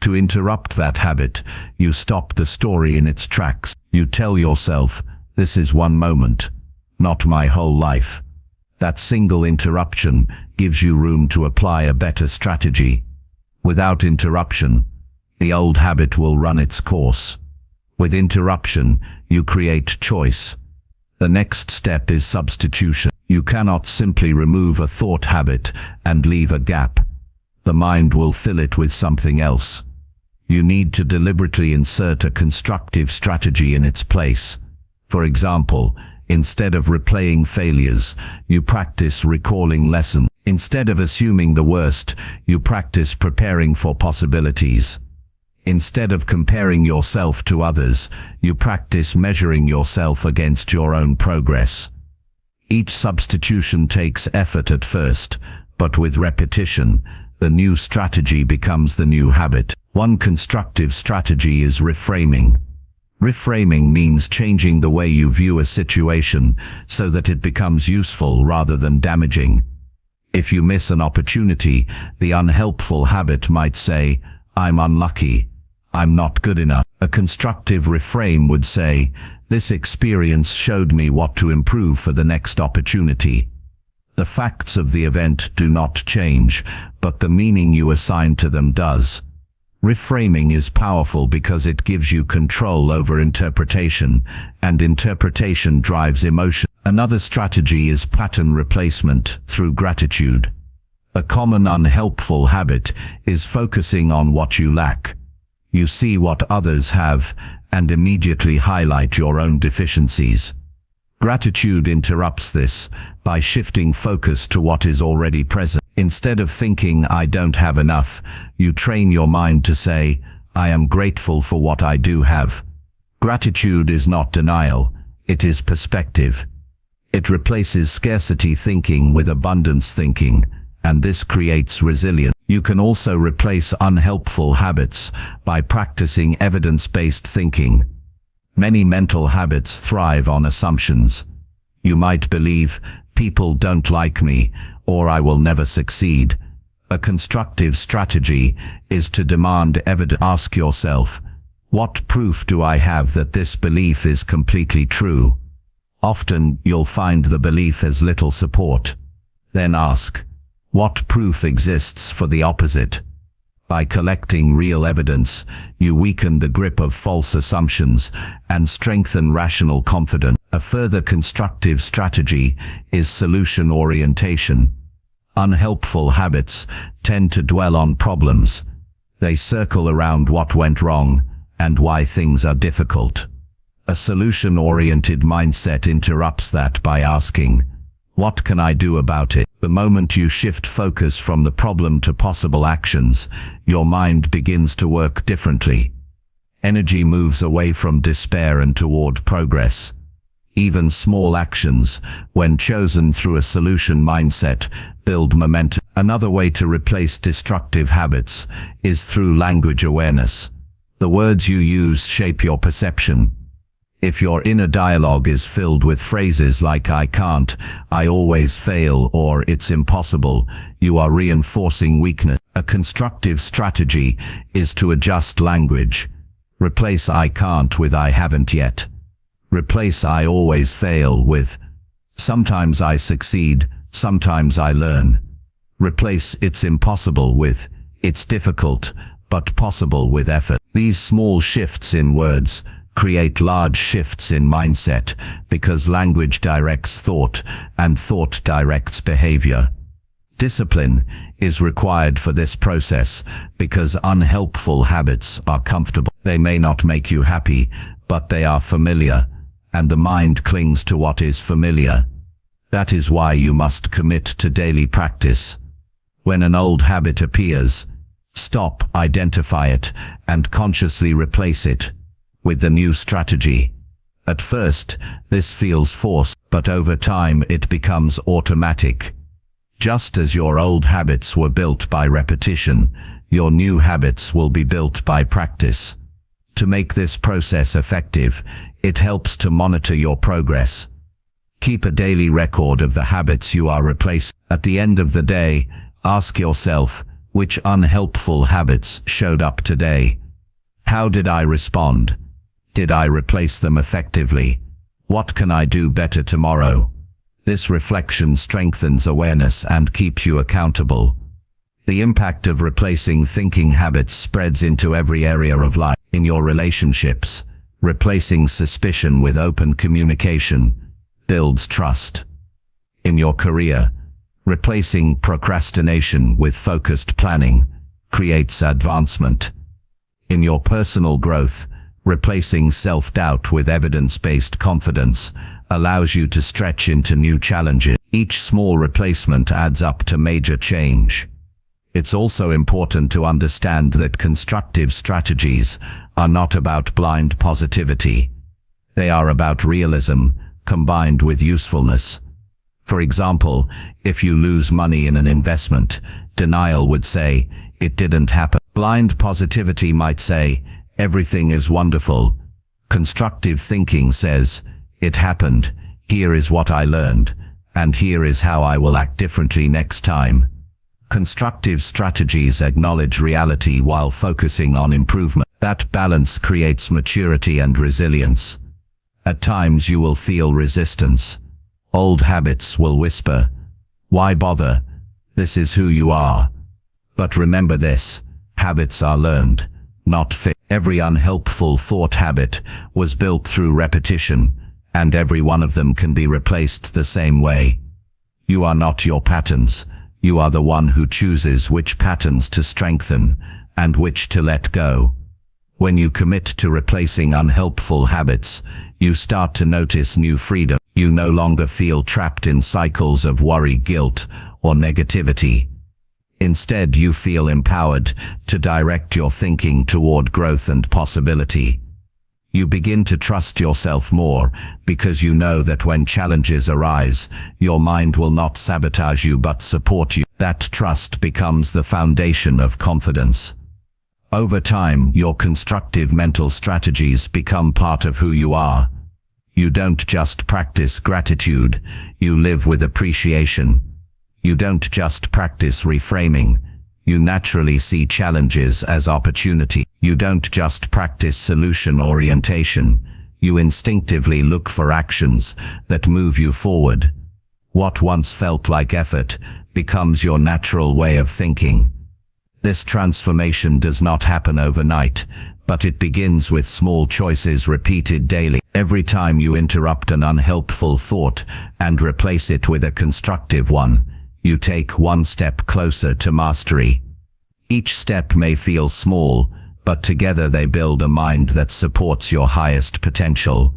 To interrupt that habit, you stop the story in its tracks. You tell yourself, this is one moment, not my whole life. That single interruption gives you room to apply a better strategy. Without interruption, the old habit will run its course. With interruption, you create choice. The next step is substitution. You cannot simply remove a thought habit and leave a gap. The mind will fill it with something else. You need to deliberately insert a constructive strategy in its place. For example, instead of replaying failures, you practice recalling lessons. Instead of assuming the worst, you practice preparing for possibilities. Instead of comparing yourself to others, you practice measuring yourself against your own progress. Each substitution takes effort at first, but with repetition, the new strategy becomes the new habit. One constructive strategy is reframing. Reframing means changing the way you view a situation so that it becomes useful rather than damaging. If you miss an opportunity, the unhelpful habit might say, I'm unlucky, I'm not good enough. A constructive reframe would say, this experience showed me what to improve for the next opportunity. The facts of the event do not change, but the meaning you assign to them does. Reframing is powerful because it gives you control over interpretation, and interpretation drives emotion. Another strategy is pattern replacement through gratitude. A common unhelpful habit is focusing on what you lack. You see what others have and immediately highlight your own deficiencies. Gratitude interrupts this by shifting focus to what is already present. Instead of thinking, I don't have enough, you train your mind to say, I am grateful for what I do have. Gratitude is not denial, it is perspective. It replaces scarcity thinking with abundance thinking, and this creates resilience. You can also replace unhelpful habits by practicing evidence-based thinking. Many mental habits thrive on assumptions. You might believe, people don't like me, or I will never succeed. A constructive strategy is to demand evidence. Ask yourself, what proof do I have that this belief is completely true? Often you'll find the belief has little support. Then ask, what proof exists for the opposite? By collecting real evidence, you weaken the grip of false assumptions and strengthen rational confidence. A further constructive strategy is solution orientation. Unhelpful habits tend to dwell on problems. They circle around what went wrong and why things are difficult. A solution-oriented mindset interrupts that by asking, what can I do about it? The moment you shift focus from the problem to possible actions, your mind begins to work differently. Energy moves away from despair and toward progress. Even small actions, when chosen through a solution mindset, build momentum. Another way to replace destructive habits is through language awareness. The words you use shape your perception. If your inner dialogue is filled with phrases like I can't, I always fail, or it's impossible, you are reinforcing weakness. A constructive strategy is to adjust language. Replace I can't with I haven't yet. Replace I always fail with sometimes I succeed, sometimes I learn. Replace it's impossible with it's difficult, but possible with effort. These small shifts in words create large shifts in mindset, because language directs thought and thought directs behavior. Discipline is required for this process because unhelpful habits are comfortable. They may not make you happy, but they are familiar, and the mind clings to what is familiar. That is why you must commit to daily practice. When an old habit appears, stop, identify it, and consciously replace it with the new strategy. At first, this feels forced, but over time it becomes automatic. Just as your old habits were built by repetition, your new habits will be built by practice. To make this process effective, it helps to monitor your progress. Keep a daily record of the habits you are replacing. At the end of the day, ask yourself, which unhelpful habits showed up today? How did I respond? Did I replace them effectively? What can I do better tomorrow? This reflection strengthens awareness and keeps you accountable. The impact of replacing thinking habits spreads into every area of life. In your relationships, replacing suspicion with open communication builds trust. In your career, replacing procrastination with focused planning creates advancement. In your personal growth, replacing self-doubt with evidence-based confidence allows you to stretch into new challenges. Each small replacement adds up to major change. It's also important to understand that constructive strategies are not about blind positivity. They are about realism combined with usefulness. For example, if you lose money in an investment, denial would say, it didn't happen. Blind positivity might say, everything is wonderful. Constructive thinking says, it happened, here is what I learned, and here is how I will act differently next time. Constructive strategies acknowledge reality while focusing on improvement. That balance creates maturity and resilience. At times you will feel resistance. Old habits will whisper, why bother? This is who you are. But remember this, habits are learned, not fixed. Every unhelpful thought habit was built through repetition, and every one of them can be replaced the same way. You are not your patterns. You are the one who chooses which patterns to strengthen and which to let go. When you commit to replacing unhelpful habits, you start to notice new freedom. You no longer feel trapped in cycles of worry, guilt, or negativity. Instead, you feel empowered to direct your thinking toward growth and possibility. You begin to trust yourself more because you know that when challenges arise, your mind will not sabotage you but support you. That trust becomes the foundation of confidence. Over time, your constructive mental strategies become part of who you are. You don't just practice gratitude, you live with appreciation. You don't just practice reframing, you naturally see challenges as opportunity. You don't just practice solution orientation, You instinctively look for actions that move you forward. What once felt like effort becomes your natural way of thinking. This transformation does not happen overnight, but it begins with small choices repeated daily. Every time you interrupt an unhelpful thought and replace it with a constructive one, you take one step closer to mastery. Each step may feel small, but together they build a mind that supports your highest potential.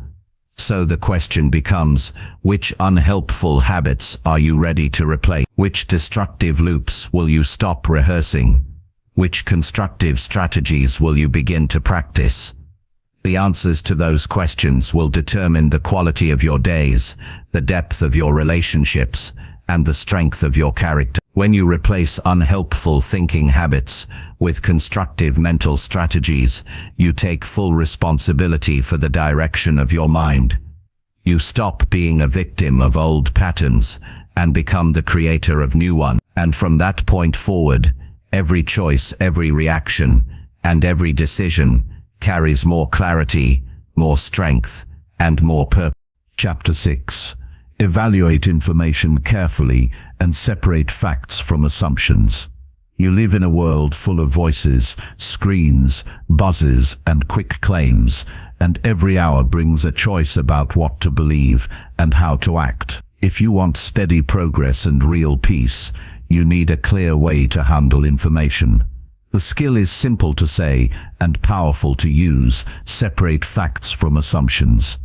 So the question becomes, which unhelpful habits are you ready to replace? Which destructive loops will you stop rehearsing? Which constructive strategies will you begin to practice? The answers to those questions will determine the quality of your days, the depth of your relationships, and the strength of your character. When you replace unhelpful thinking habits with constructive mental strategies, you take full responsibility for the direction of your mind. You stop being a victim of old patterns and become the creator of new ones. And from that point forward, every choice, every reaction, and every decision carries more clarity, more strength, and more purpose. Chapter 6. Evaluate information carefully and separate facts from assumptions. You live in a world full of voices, screens, buzzes, and quick claims, and every hour brings a choice about what to believe and how to act. If you want steady progress and real peace, you need a clear way to handle information. The skill is simple to say and powerful to use. Separate facts from assumptions.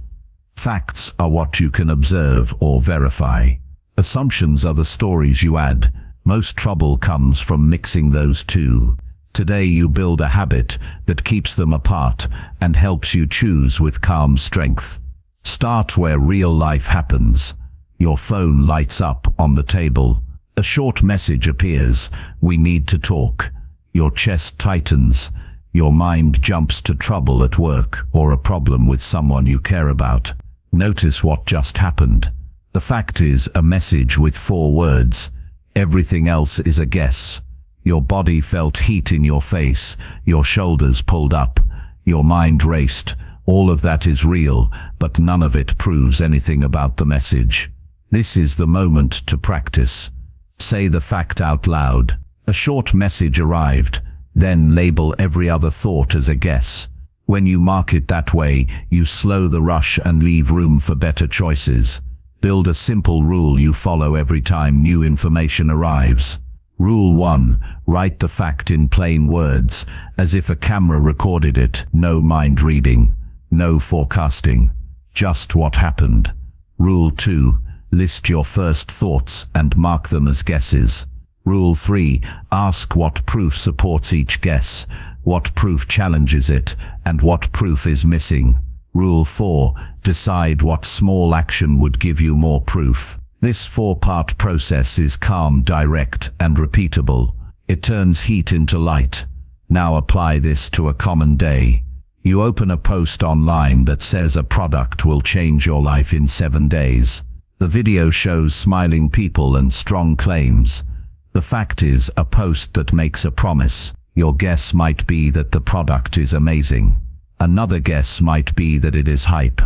Facts are what you can observe or verify. Assumptions are the stories you add. Most trouble comes from mixing those two. Today you build a habit that keeps them apart and helps you choose with calm strength. Start where real life happens. Your phone lights up on the table. A short message appears. We need to talk. Your chest tightens. Your mind jumps to trouble at work or a problem with someone you care about. Notice what just happened. The fact is a message with 4 words. Everything else is a guess. Your body felt heat in your face. Your shoulders pulled up. Your mind raced. All of that is real, but none of it proves anything about the message. This is the moment to practice. Say the fact out loud. A short message arrived. Then label every other thought as a guess. When you mark it that way, you slow the rush and leave room for better choices. Build a simple rule you follow every time new information arrives. Rule 1. Write the fact in plain words, as if a camera recorded it. No mind reading. No forecasting. Just what happened. Rule 2. List your first thoughts and mark them as guesses. Rule 3. Ask what proof supports each guess, what proof challenges it, and what proof is missing. Rule 4. Decide what small action would give you more proof. This 4-part process is calm, direct, and repeatable. It turns heat into light. Now apply this to a common day. You open a post online that says a product will change your life in 7 days. The video shows smiling people and strong claims. The fact is a post that makes a promise. Your guess might be that the product is amazing. Another guess might be that it is hype.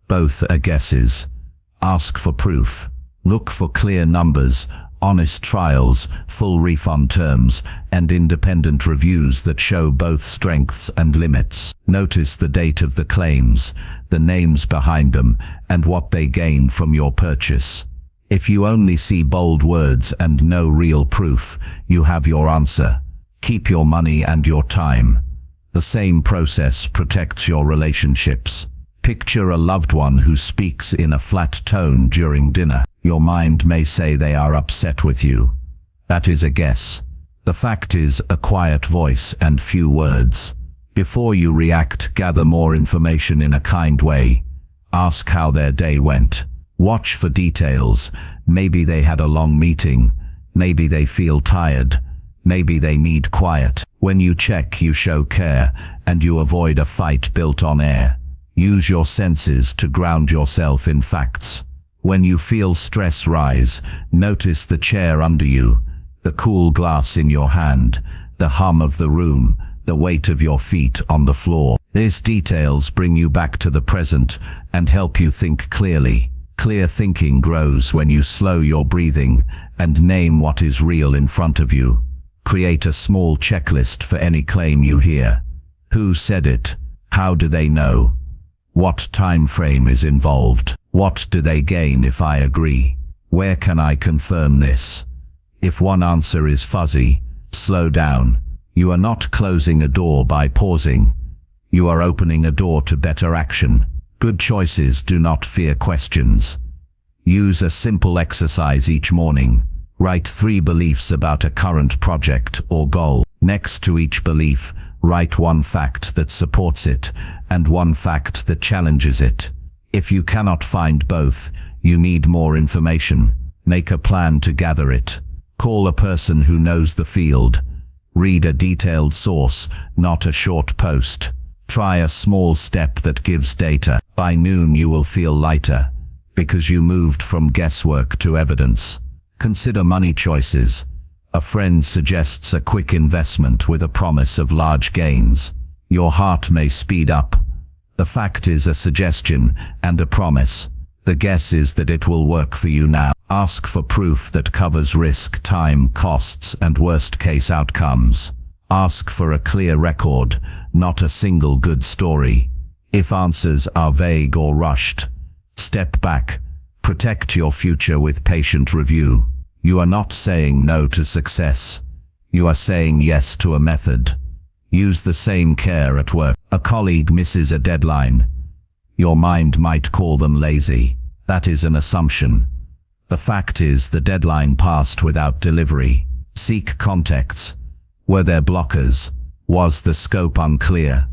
Both are guesses. Ask for proof. Look for clear numbers, honest trials, full refund terms, and independent reviews that show both strengths and limits. Notice the date of the claims, the names behind them, and what they gain from your purchase. If you only see bold words and no real proof, you have your answer. Keep your money and your time. The same process protects your relationships. Picture a loved one who speaks in a flat tone during dinner. Your mind may say they are upset with you. That is a guess. The fact is a quiet voice and few words. Before you react, gather more information in a kind way. Ask how their day went. Watch for details. Maybe they had a long meeting. Maybe they feel tired. Maybe they need quiet. When you check, you show care, and you avoid a fight built on air. Use your senses to ground yourself in facts. When you feel stress rise, notice the chair under you, the cool glass in your hand, the hum of the room, the weight of your feet on the floor. These details bring you back to the present and help you think clearly. Clear thinking grows when you slow your breathing and name what is real in front of you. Create a small checklist for any claim you hear. Who said it? How do they know? What time frame is involved? What do they gain if I agree? Where can I confirm this? If one answer is fuzzy, slow down. You are not closing a door by pausing. You are opening a door to better action. Good choices do not fear questions. Use a simple exercise each morning. Write 3 beliefs about a current project or goal. Next to each belief, write 1 fact that supports it and 1 fact that challenges it. If you cannot find both, you need more information. Make a plan to gather it. Call a person who knows the field. Read a detailed source, not a short post. Try a small step that gives data. By noon you will feel lighter, because you moved from guesswork to evidence. Consider money choices. A friend suggests a quick investment with a promise of large gains. Your heart may speed up. The fact is a suggestion and a promise. The guess is that it will work for you now. Ask for proof that covers risk, time, costs, and worst-case outcomes. Ask for a clear record, not a single good story. If answers are vague or rushed, step back. Protect your future with patient review. You are not saying no to success. You are saying yes to a method. Use the same care at work. A colleague misses a deadline. Your mind might call them lazy. That is an assumption. The fact is the deadline passed without delivery. Seek context. Were there blockers? Was the scope unclear?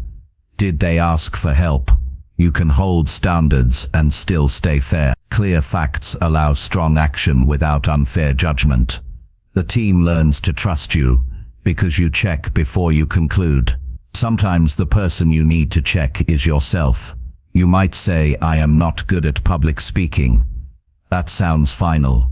Did they ask for help? You can hold standards and still stay fair. Clear facts allow strong action without unfair judgment. The team learns to trust you because you check before you conclude. Sometimes the person you need to check is yourself. You might say, I am not good at public speaking. That sounds final,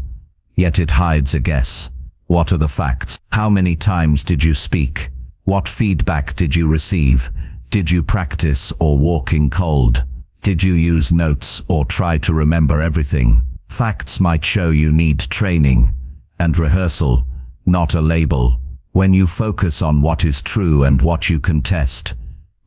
yet it hides a guess. What are the facts? How many times did you speak? What feedback did you receive? Did you practice or walk in cold? Did you use notes or try to remember everything? Facts might show you need training and rehearsal, not a label. When you focus on what is true and what you can test,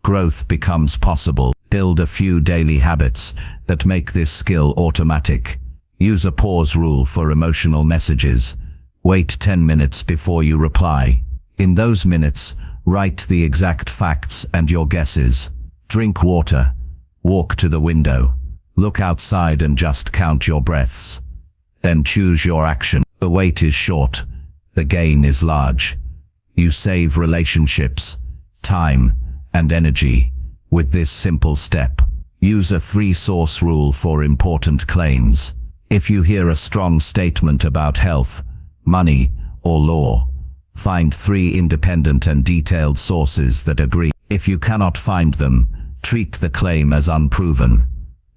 growth becomes possible. Build a few daily habits that make this skill automatic. Use a pause rule for emotional messages. Wait 10 minutes before you reply. In those minutes, write the exact facts and your guesses. Drink water. Walk to the window. Look outside and just count your breaths. Then choose your action. The wait is short. The gain is large. You save relationships, time, and energy with this simple step. Use a 3-source rule for important claims. If you hear a strong statement about health, money, or law, find 3 independent and detailed sources that agree. If you cannot find them, treat the claim as unproven.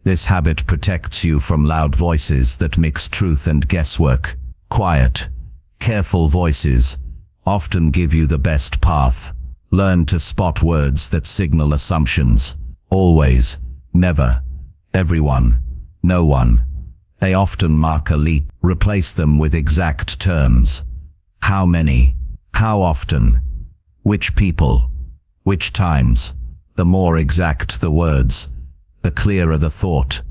This habit protects you from loud voices that mix truth and guesswork. Quiet, careful voices often give you the best path. Learn to spot words that signal assumptions. Always, never, everyone, no one. They often mark a leap. Replace them with exact terms. How many? How often? Which people? Which times? The more exact the words, the clearer the thought.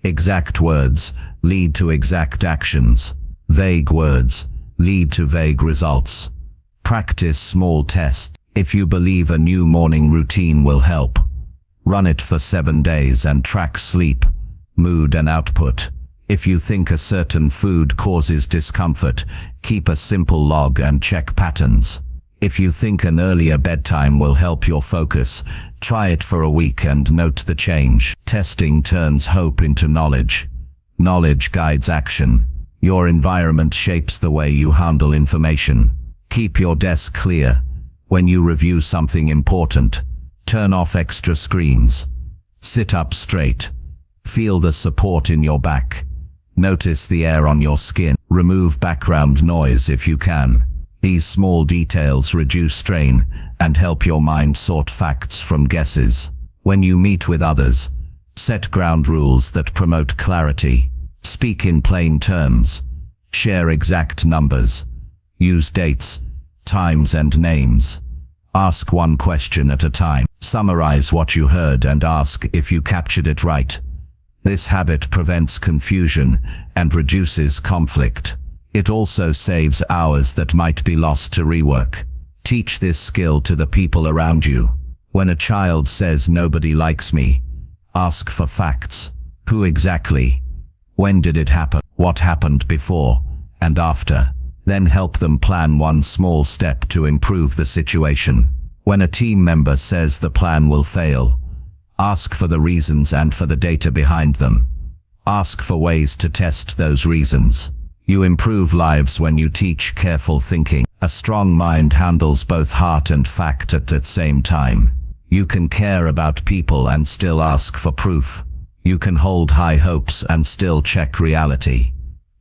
Exact words lead to exact actions. Vague words lead to vague results. Practice small tests. If you believe a new morning routine will help, run it for 7 days and track sleep, mood and output. If you think a certain food causes discomfort, keep a simple log and check patterns. If you think an earlier bedtime will help your focus, try it for a week and note the change. Testing turns hope into knowledge. Knowledge guides action. Your environment shapes the way you handle information. Keep your desk clear. When you review something important, turn off extra screens. Sit up straight. Feel the support in your back. Notice the air on your skin. Remove background noise if you can. These small details reduce strain and help your mind sort facts from guesses. When you meet with others, set ground rules that promote clarity. Speak in plain terms. Share exact numbers. Use dates, times and names. Ask one question at a time. Summarize what you heard and ask if you captured it right. This habit prevents confusion and reduces conflict. It also saves hours that might be lost to rework. Teach this skill to the people around you. When a child says nobody likes me, ask for facts. Who exactly? When did it happen? What happened before and after? Then help them plan one small step to improve the situation. When a team member says the plan will fail, ask for the reasons and for the data behind them. Ask for ways to test those reasons. You improve lives when you teach careful thinking. A strong mind handles both heart and fact at the same time. You can care about people and still ask for proof. You can hold high hopes and still check reality.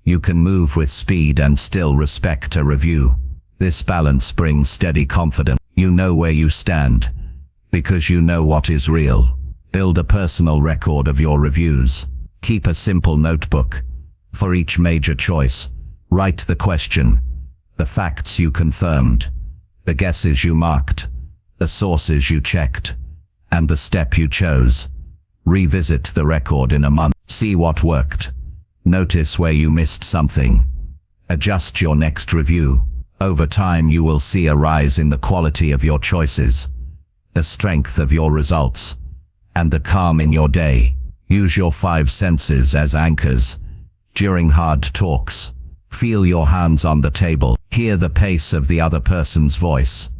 You can move with speed and still respect a review. This balance brings steady confidence. You know where you stand, because you know what is real. Build a personal record of your reviews. Keep a simple notebook. For each major choice, write the question, the facts you confirmed, the guesses you marked, the sources you checked, and the step you chose. Revisit the record in a month. See what worked. Notice where you missed something. Adjust your next review. Over time you will see a rise in the quality of your choices, the strength of your results, and the calm in your day. Use your 5 senses as anchors. During hard talks, feel your hands on the table. Hear the pace of the other person's voice.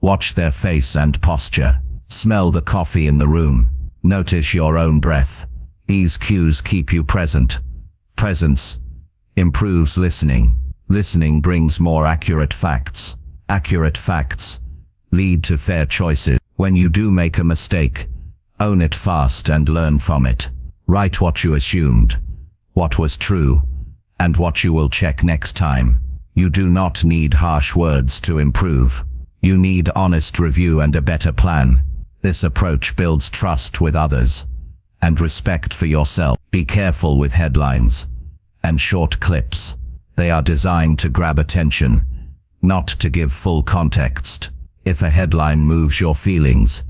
Watch their face and posture. Smell the coffee in the room. Notice your own breath. These cues keep you present. Presence improves listening. Listening brings more accurate facts. Accurate facts lead to fair choices. When you do make a mistake, own it fast and learn from it. Write what you assumed, what was true, and what you will check next time. You do not need harsh words to improve. You need honest review and a better plan. This approach builds trust with others and respect for yourself. Be careful with headlines and short clips. They are designed to grab attention, not to give full context. If a headline moves your feelings,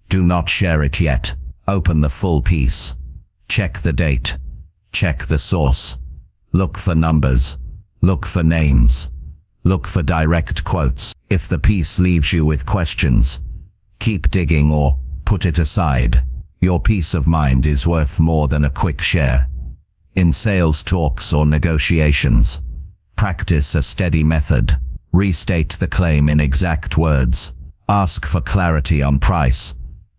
do not share it yet. Open the full piece. Check the date. Check the source. Look for numbers. Look for names. Look for direct quotes. If the piece leaves you with questions, keep digging or put it aside. Your peace of mind is worth more than a quick share. In sales talks or negotiations, practice a steady method. Restate the claim in exact words. Ask for clarity on price,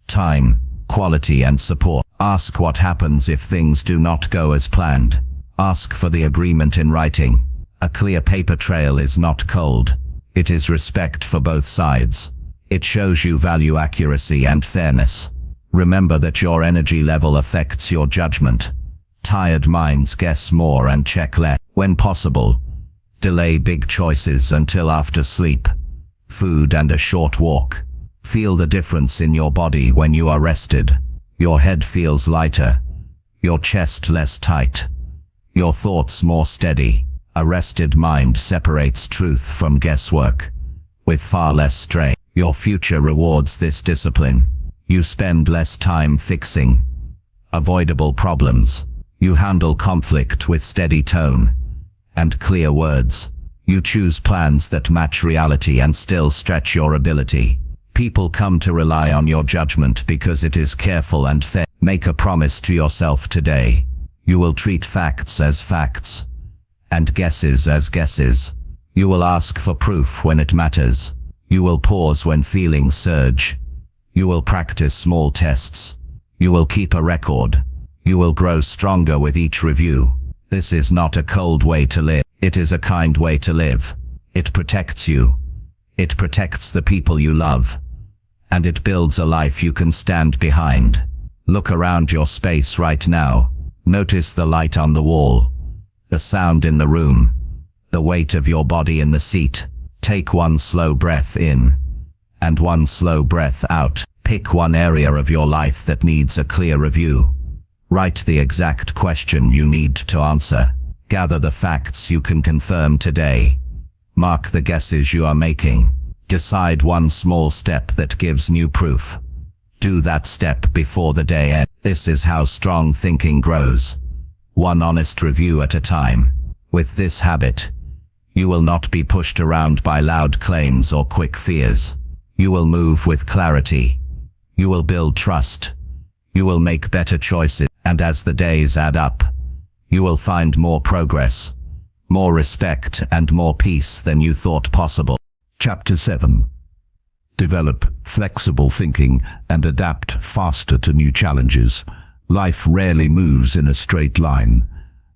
time, quality and support. Ask what happens if things do not go as planned. Ask for the agreement in writing. A clear paper trail is not cold. It is respect for both sides. It shows you value accuracy and fairness. Remember that your energy level affects your judgment. Tired minds guess more and check less. When possible, delay big choices until after sleep, food and a short walk. Feel the difference in your body when you are rested. Your head feels lighter, your chest less tight, your thoughts more steady. A rested mind separates truth from guesswork with far less strain. Your future rewards this discipline. You spend less time fixing avoidable problems. You handle conflict with steady tone and clear words. You choose plans that match reality and still stretch your ability. People come to rely on your judgment because it is careful and fair. Make a promise to yourself today. You will treat facts as facts and guesses as guesses. You will ask for proof when it matters. You will pause when feelings surge. You will practice small tests. You will keep a record. You will grow stronger with each review. This is not a cold way to live. It is a kind way to live. It protects you. It protects the people you love. And it builds a life you can stand behind. Look around your space right now. Notice the light on the wall, the sound in the room, the weight of your body in the seat. Take one slow breath in and one slow breath out. Pick one area of your life that needs a clear review. Write the exact question you need to answer. Gather the facts you can confirm today. Mark the guesses you are making. Decide one small step that gives new proof. Do that step before the day ends. This is how strong thinking grows. One honest review at a time. With this habit, you will not be pushed around by loud claims or quick fears. You will move with clarity. You will build trust. You will make better choices. And as the days add up, you will find more progress, more respect, and more peace than you thought possible. Chapter 7. Develop flexible thinking and adapt faster to new challenges. Life rarely moves in a straight line.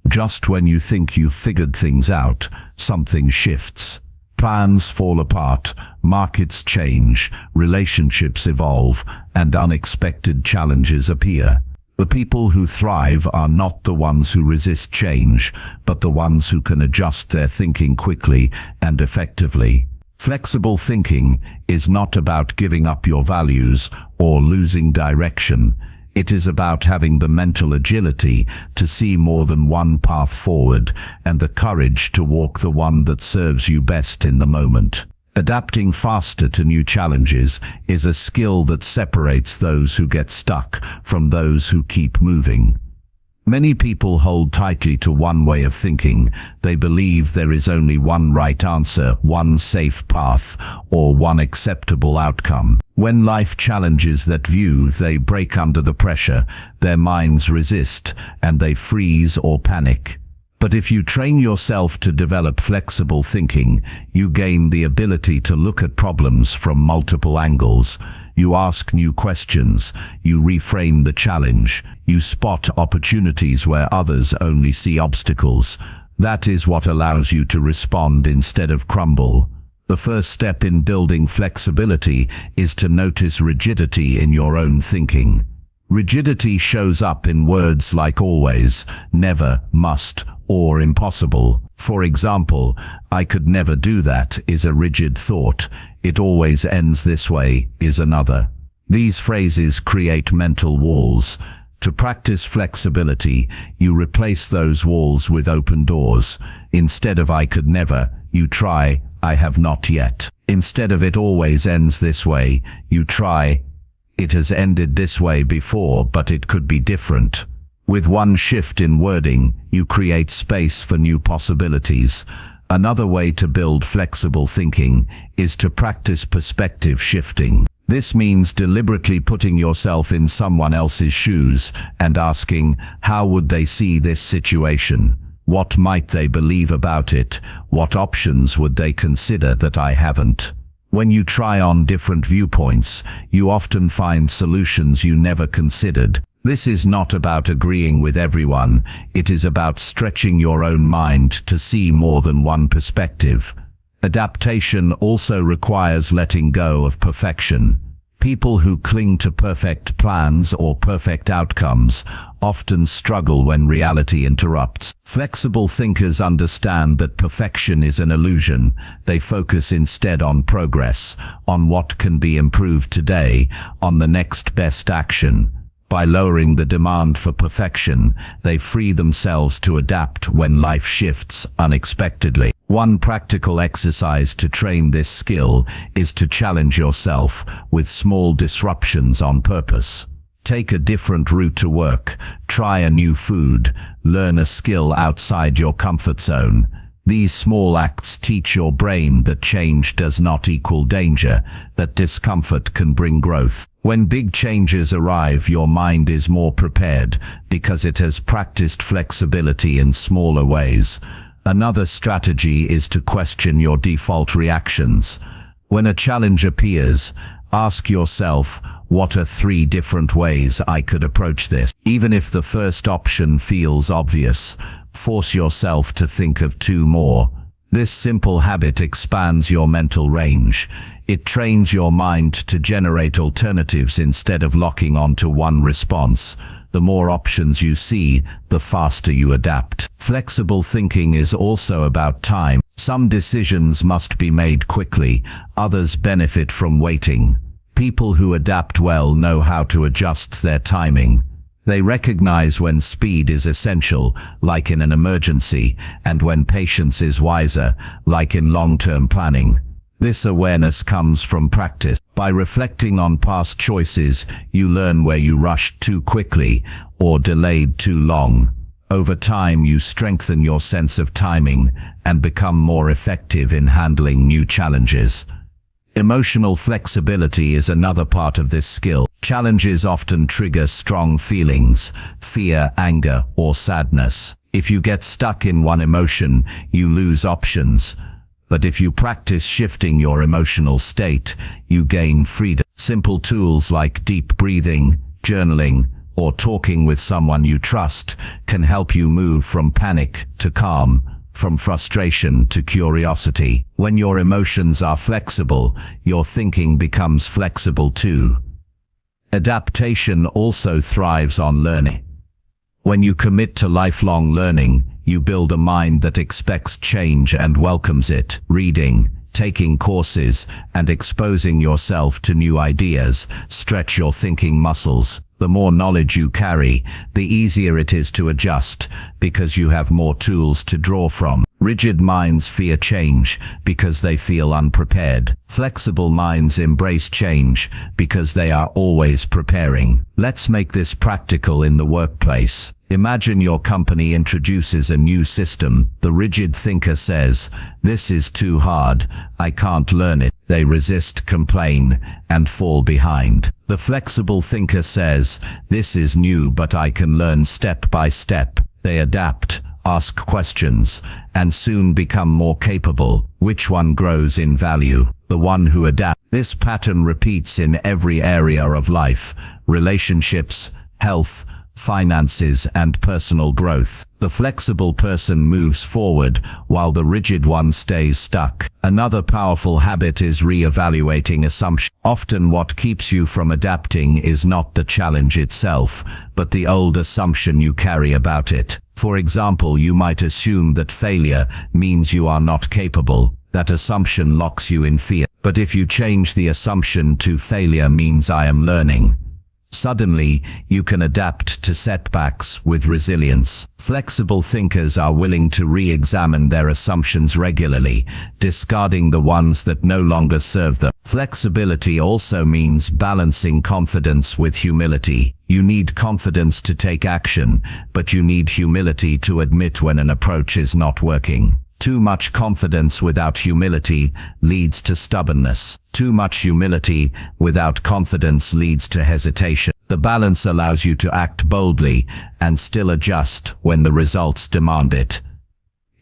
Just when you think you've figured things out, something shifts. Plans fall apart, markets change, relationships evolve, and unexpected challenges appear. The people who thrive are not the ones who resist change, but the ones who can adjust their thinking quickly and effectively. Flexible thinking is not about giving up your values or losing direction. It is about having the mental agility to see more than one path forward and the courage to walk the one that serves you best in the moment. Adapting faster to new challenges is a skill that separates those who get stuck from those who keep moving. Many people hold tightly to one way of thinking. They believe there is only one right answer, one safe path, or one acceptable outcome. When life challenges that view, they break under the pressure, their minds resist, and they freeze or panic. But if you train yourself to develop flexible thinking, you gain the ability to look at problems from multiple angles. You ask new questions, you reframe the challenge, you spot opportunities where others only see obstacles. That is what allows you to respond instead of crumble. The first step in building flexibility is to notice rigidity in your own thinking. Rigidity shows up in words like always, never, must, or impossible. For example, I could never do that is a rigid thought. It always ends this way is another. These phrases create mental walls. To practice flexibility, you replace those walls with open doors. Instead of I could never, you try, I have not yet. Instead of it always ends this way, you try, it has ended this way before, but it could be different. With one shift in wording, you create space for new possibilities. Another way to build flexible thinking is to practice perspective shifting. This means deliberately putting yourself in someone else's shoes and asking, how would they see this situation? What might they believe about it? What options would they consider that I haven't? When you try on different viewpoints, you often find solutions you never considered. This is not about agreeing with everyone. It is about stretching your own mind to see more than one perspective. Adaptation also requires letting go of perfection. People who cling to perfect plans or perfect outcomes often struggle when reality interrupts. Flexible thinkers understand that perfection is an illusion. They focus instead on progress, on what can be improved today, on the next best action. By lowering the demand for perfection, they free themselves to adapt when life shifts unexpectedly. One practical exercise to train this skill is to challenge yourself with small disruptions on purpose. Take a different route to work, try a new food, learn a skill outside your comfort zone. These small acts teach your brain that change does not equal danger, that discomfort can bring growth. When big changes arrive, your mind is more prepared because it has practiced flexibility in smaller ways. Another strategy is to question your default reactions. When a challenge appears, ask yourself, what are 3 different ways I could approach this? Even if the first option feels obvious, force yourself to think of 2 more. This simple habit expands your mental range. It trains your mind to generate alternatives instead of locking onto one response. The more options you see, the faster you adapt. Flexible thinking is also about time. Some decisions must be made quickly, others benefit from waiting. People who adapt well know how to adjust their timing. They recognize when speed is essential, like in an emergency, and when patience is wiser, like in long-term planning. This awareness comes from practice. By reflecting on past choices, you learn where you rushed too quickly or delayed too long. Over time, you strengthen your sense of timing and become more effective in handling new challenges. Emotional flexibility is another part of this skill. Challenges often trigger strong feelings, fear, anger, or sadness. If you get stuck in one emotion, you lose options. But if you practice shifting your emotional state, you gain freedom. Simple tools like deep breathing, journaling, or talking with someone you trust can help you move from panic to calm, from frustration to curiosity. When your emotions are flexible, your thinking becomes flexible too. Adaptation also thrives on learning. When you commit to lifelong learning, you build a mind that expects change and welcomes it. Reading, taking courses, and exposing yourself to new ideas stretch your thinking muscles. The more knowledge you carry, the easier it is to adjust, because you have more tools to draw from. Rigid minds fear change because they feel unprepared. Flexible minds embrace change because they are always preparing. Let's make this practical in the workplace. Imagine your company introduces a new system. The rigid thinker says, "This is too hard, I can't learn it." They resist, complain, and fall behind. The flexible thinker says, "This is new, but I can learn step by step." They adapt, ask questions, and soon become more capable. Which one grows in value? The one who adapts. This pattern repeats in every area of life: relationships, health, finances, and personal growth. The flexible person moves forward, while the rigid one stays stuck. Another powerful habit is re-evaluating assumptions. Often what keeps you from adapting is not the challenge itself, but the old assumption you carry about it. For example, you might assume that failure means you are not capable. That assumption locks you in fear. But if you change the assumption to "failure means I am learning," suddenly, you can adapt to setbacks with resilience. Flexible thinkers are willing to re-examine their assumptions regularly, discarding the ones that no longer serve them. Flexibility also means balancing confidence with humility. You need confidence to take action, but you need humility to admit when an approach is not working. Too much confidence without humility leads to stubbornness. Too much humility without confidence leads to hesitation. The balance allows you to act boldly and still adjust when the results demand it.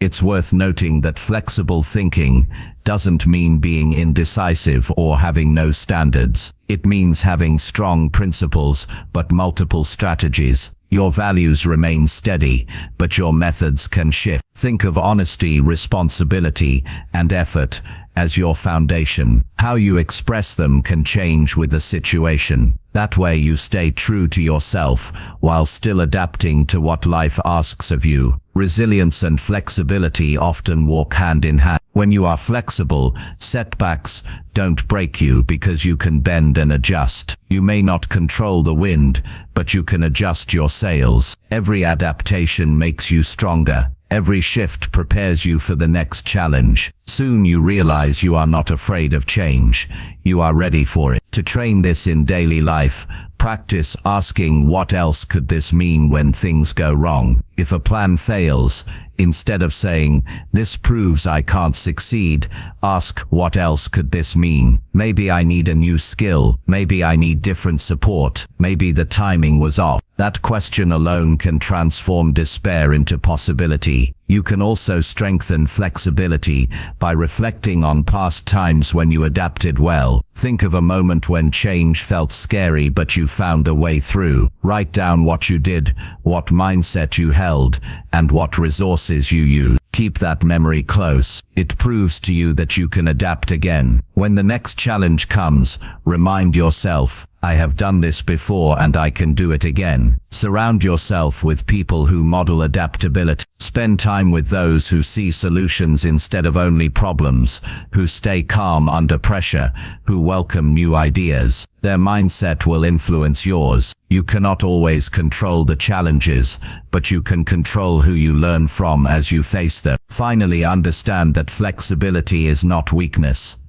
It's worth noting that flexible thinking doesn't mean being indecisive or having no standards. It means having strong principles but multiple strategies. Your values remain steady, but your methods can shift. Think of honesty, responsibility, and effort as your foundation. How you express them can change with the situation. That way you stay true to yourself while still adapting to what life asks of you. Resilience and flexibility often walk hand in hand. When you are flexible, setbacks don't break you because you can bend and adjust. You may not control the wind, but you can adjust your sails. Every adaptation makes you stronger. Every shift prepares you for the next challenge. Soon you realize you are not afraid of change. You are ready for it. To train this in daily life, practice asking, what else could this mean when things go wrong? If a plan fails, instead of saying, "This proves I can't succeed," ask, what else could this mean? Maybe I need a new skill. Maybe I need different support. Maybe the timing was off. That question alone can transform despair into possibility. You can also strengthen flexibility by reflecting on past times when you adapted well. Think of a moment when change felt scary but you found a way through. Write down what you did, what mindset you held, and what resources you used. Keep that memory close. It proves to you that you can adapt again. When the next challenge comes, remind yourself, I have done this before and I can do it again. Surround yourself with people who model adaptability. Spend time with those who see solutions instead of only problems, who stay calm under pressure, who welcome new ideas. Their mindset will influence yours. You cannot always control the challenges, but you can control who you learn from as you face them. Finally, understand that flexibility is not weakness.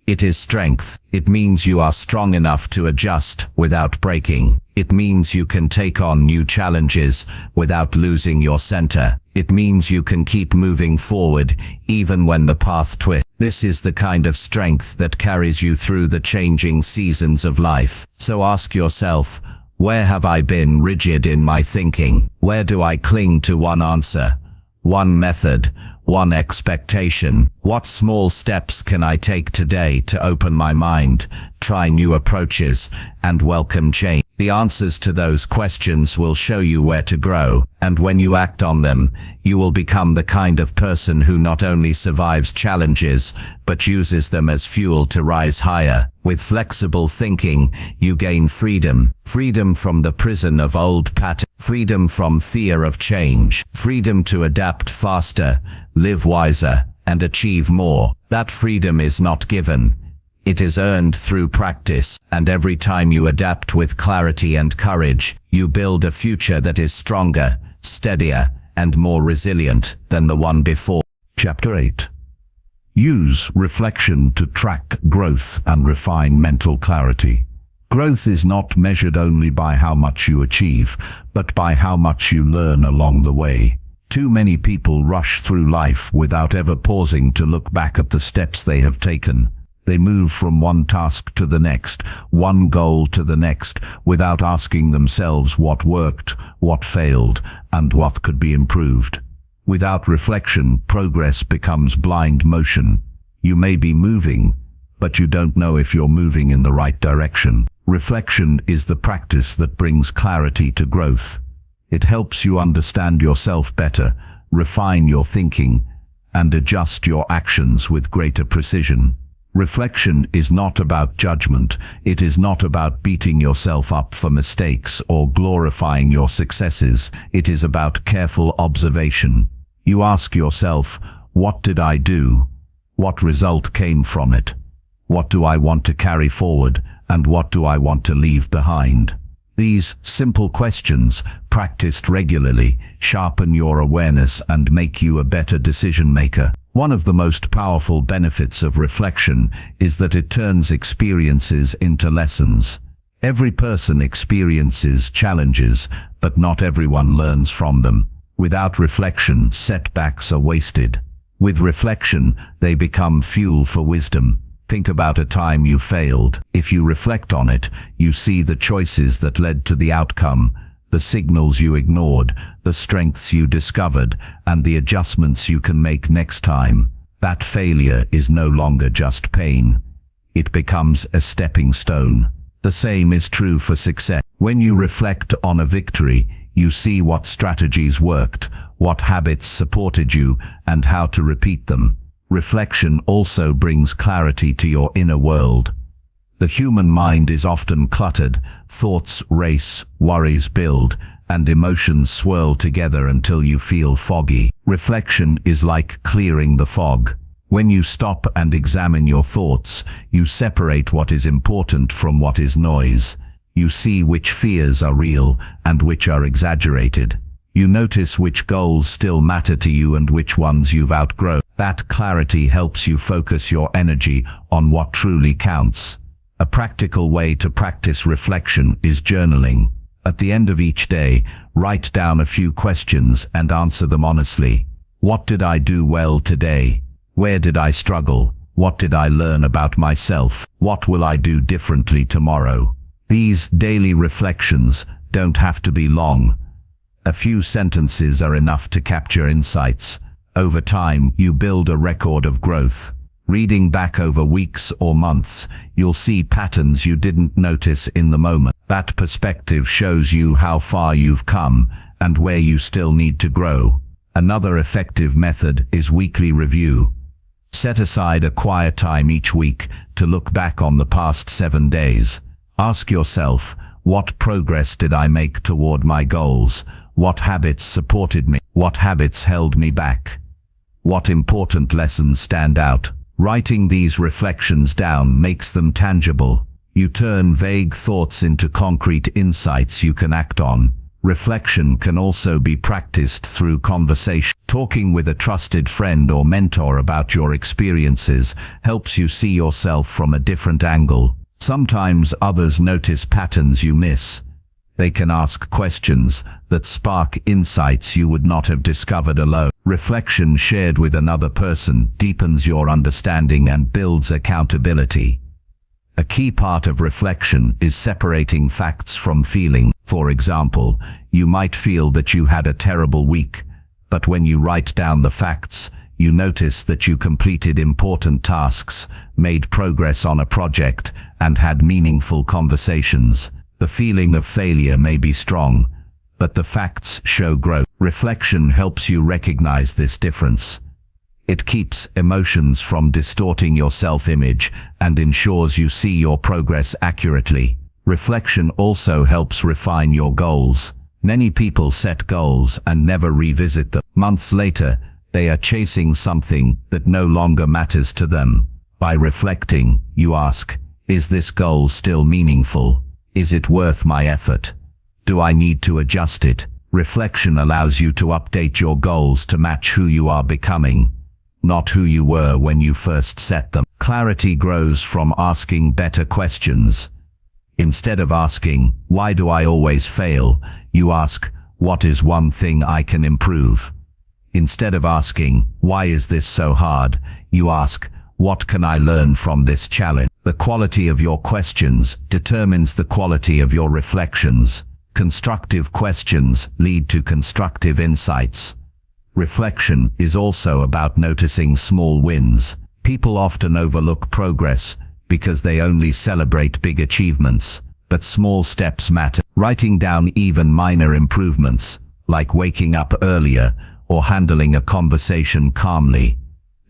It is strength. It means you are strong enough to adjust without breaking. It means you can take on new challenges without losing your center. It means you can keep moving forward even when the path twists. This is the kind of strength that carries you through the changing seasons of life. So ask yourself, where have I been rigid in my thinking? Where do I cling to one answer, one method, one expectation? What small steps can I take today to open my mind, try new approaches, and welcome change? The answers to those questions will show you where to grow, and when you act on them, you will become the kind of person who not only survives challenges, but uses them as fuel to rise higher. With flexible thinking, you gain freedom. Freedom from the prison of old patterns. Freedom from fear of change. Freedom to adapt faster, live wiser, and achieve more. That freedom is not given. It is earned through practice, and every time you adapt with clarity and courage, you build a future that is stronger, steadier, and more resilient than the one before. Chapter 8. Use reflection to track growth and refine mental clarity. Growth is not measured only by how much you achieve, but by how much you learn along the way. Too many people rush through life without ever pausing to look back at the steps they have taken. They move from one task to the next, one goal to the next, without asking themselves what worked, what failed, and what could be improved. Without reflection, progress becomes blind motion. You may be moving, but you don't know if you're moving in the right direction. Reflection is the practice that brings clarity to growth. It helps you understand yourself better, refine your thinking, and adjust your actions with greater precision. Reflection is not about judgment. It is not about beating yourself up for mistakes or glorifying your successes. It is about careful observation. You ask yourself, what did I do? What result came from it? What do I want to carry forward, and what do I want to leave behind? These simple questions, practiced regularly, sharpen your awareness and make you a better decision maker. One of the most powerful benefits of reflection is that it turns experiences into lessons. Every person experiences challenges, but not everyone learns from them. Without reflection, setbacks are wasted. With reflection, they become fuel for wisdom. Think about a time you failed. If you reflect on it, you see the choices that led to the outcome, the signals you ignored, the strengths you discovered, and the adjustments you can make next time. That failure is no longer just pain. It becomes a stepping stone. The same is true for success. When you reflect on a victory, you see what strategies worked, what habits supported you, and how to repeat them. Reflection also brings clarity to your inner world. The human mind is often cluttered. Thoughts race, worries build, and emotions swirl together until you feel foggy. Reflection is like clearing the fog. When you stop and examine your thoughts, you separate what is important from what is noise. You see which fears are real and which are exaggerated. You notice which goals still matter to you and which ones you've outgrown. That clarity helps you focus your energy on what truly counts. A practical way to practice reflection is journaling. At the end of each day, write down a few questions and answer them honestly. What did I do well today? Where did I struggle? What did I learn about myself? What will I do differently tomorrow? These daily reflections don't have to be long. A few sentences are enough to capture insights. Over time, you build a record of growth. Reading back over weeks or months, you'll see patterns you didn't notice in the moment. That perspective shows you how far you've come and where you still need to grow. Another effective method is weekly review. Set aside a quiet time each week to look back on the past 7 days. Ask yourself, what progress did I make toward my goals? What habits supported me? What habits held me back? What important lessons stand out? Writing these reflections down makes them tangible. You turn vague thoughts into concrete insights you can act on. Reflection can also be practiced through conversation. Talking with a trusted friend or mentor about your experiences helps you see yourself from a different angle. Sometimes others notice patterns you miss. They can ask questions that spark insights you would not have discovered alone. Reflection shared with another person deepens your understanding and builds accountability. A key part of reflection is separating facts from feeling. For example, you might feel that you had a terrible week, but when you write down the facts, you notice that you completed important tasks, made progress on a project, and had meaningful conversations. The feeling of failure may be strong, but the facts show growth. Reflection helps you recognize this difference. It keeps emotions from distorting your self-image and ensures you see your progress accurately. Reflection also helps refine your goals. Many people set goals and never revisit them. Months later, they are chasing something that no longer matters to them. By reflecting, you ask, is this goal still meaningful? Is it worth my effort? Do I need to adjust it? Reflection allows you to update your goals to match who you are becoming, not who you were when you first set them. Clarity grows from asking better questions. Instead of asking, why do I always fail? You ask, what is one thing I can improve? Instead of asking, why is this so hard? You ask, what can I learn from this challenge? The quality of your questions determines the quality of your reflections. Constructive questions lead to constructive insights. Reflection is also about noticing small wins. People often overlook progress because they only celebrate big achievements, but small steps matter. Writing down even minor improvements, like waking up earlier or handling a conversation calmly,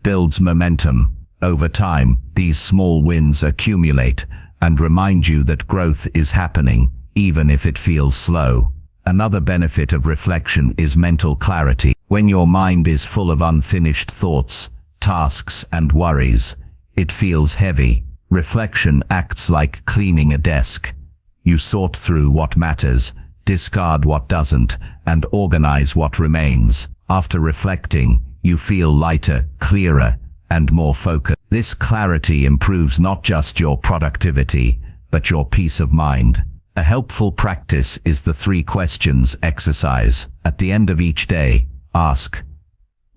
builds momentum. Over time, these small wins accumulate and remind you that growth is happening, even if it feels slow. Another benefit of reflection is mental clarity. When your mind is full of unfinished thoughts, tasks, and worries, it feels heavy. Reflection acts like cleaning a desk. You sort through what matters, discard what doesn't, and organize what remains. After reflecting, you feel lighter, clearer, and more focused. This clarity improves not just your productivity, but your peace of mind. A helpful practice is the 3 questions exercise. At the end of each day, ask,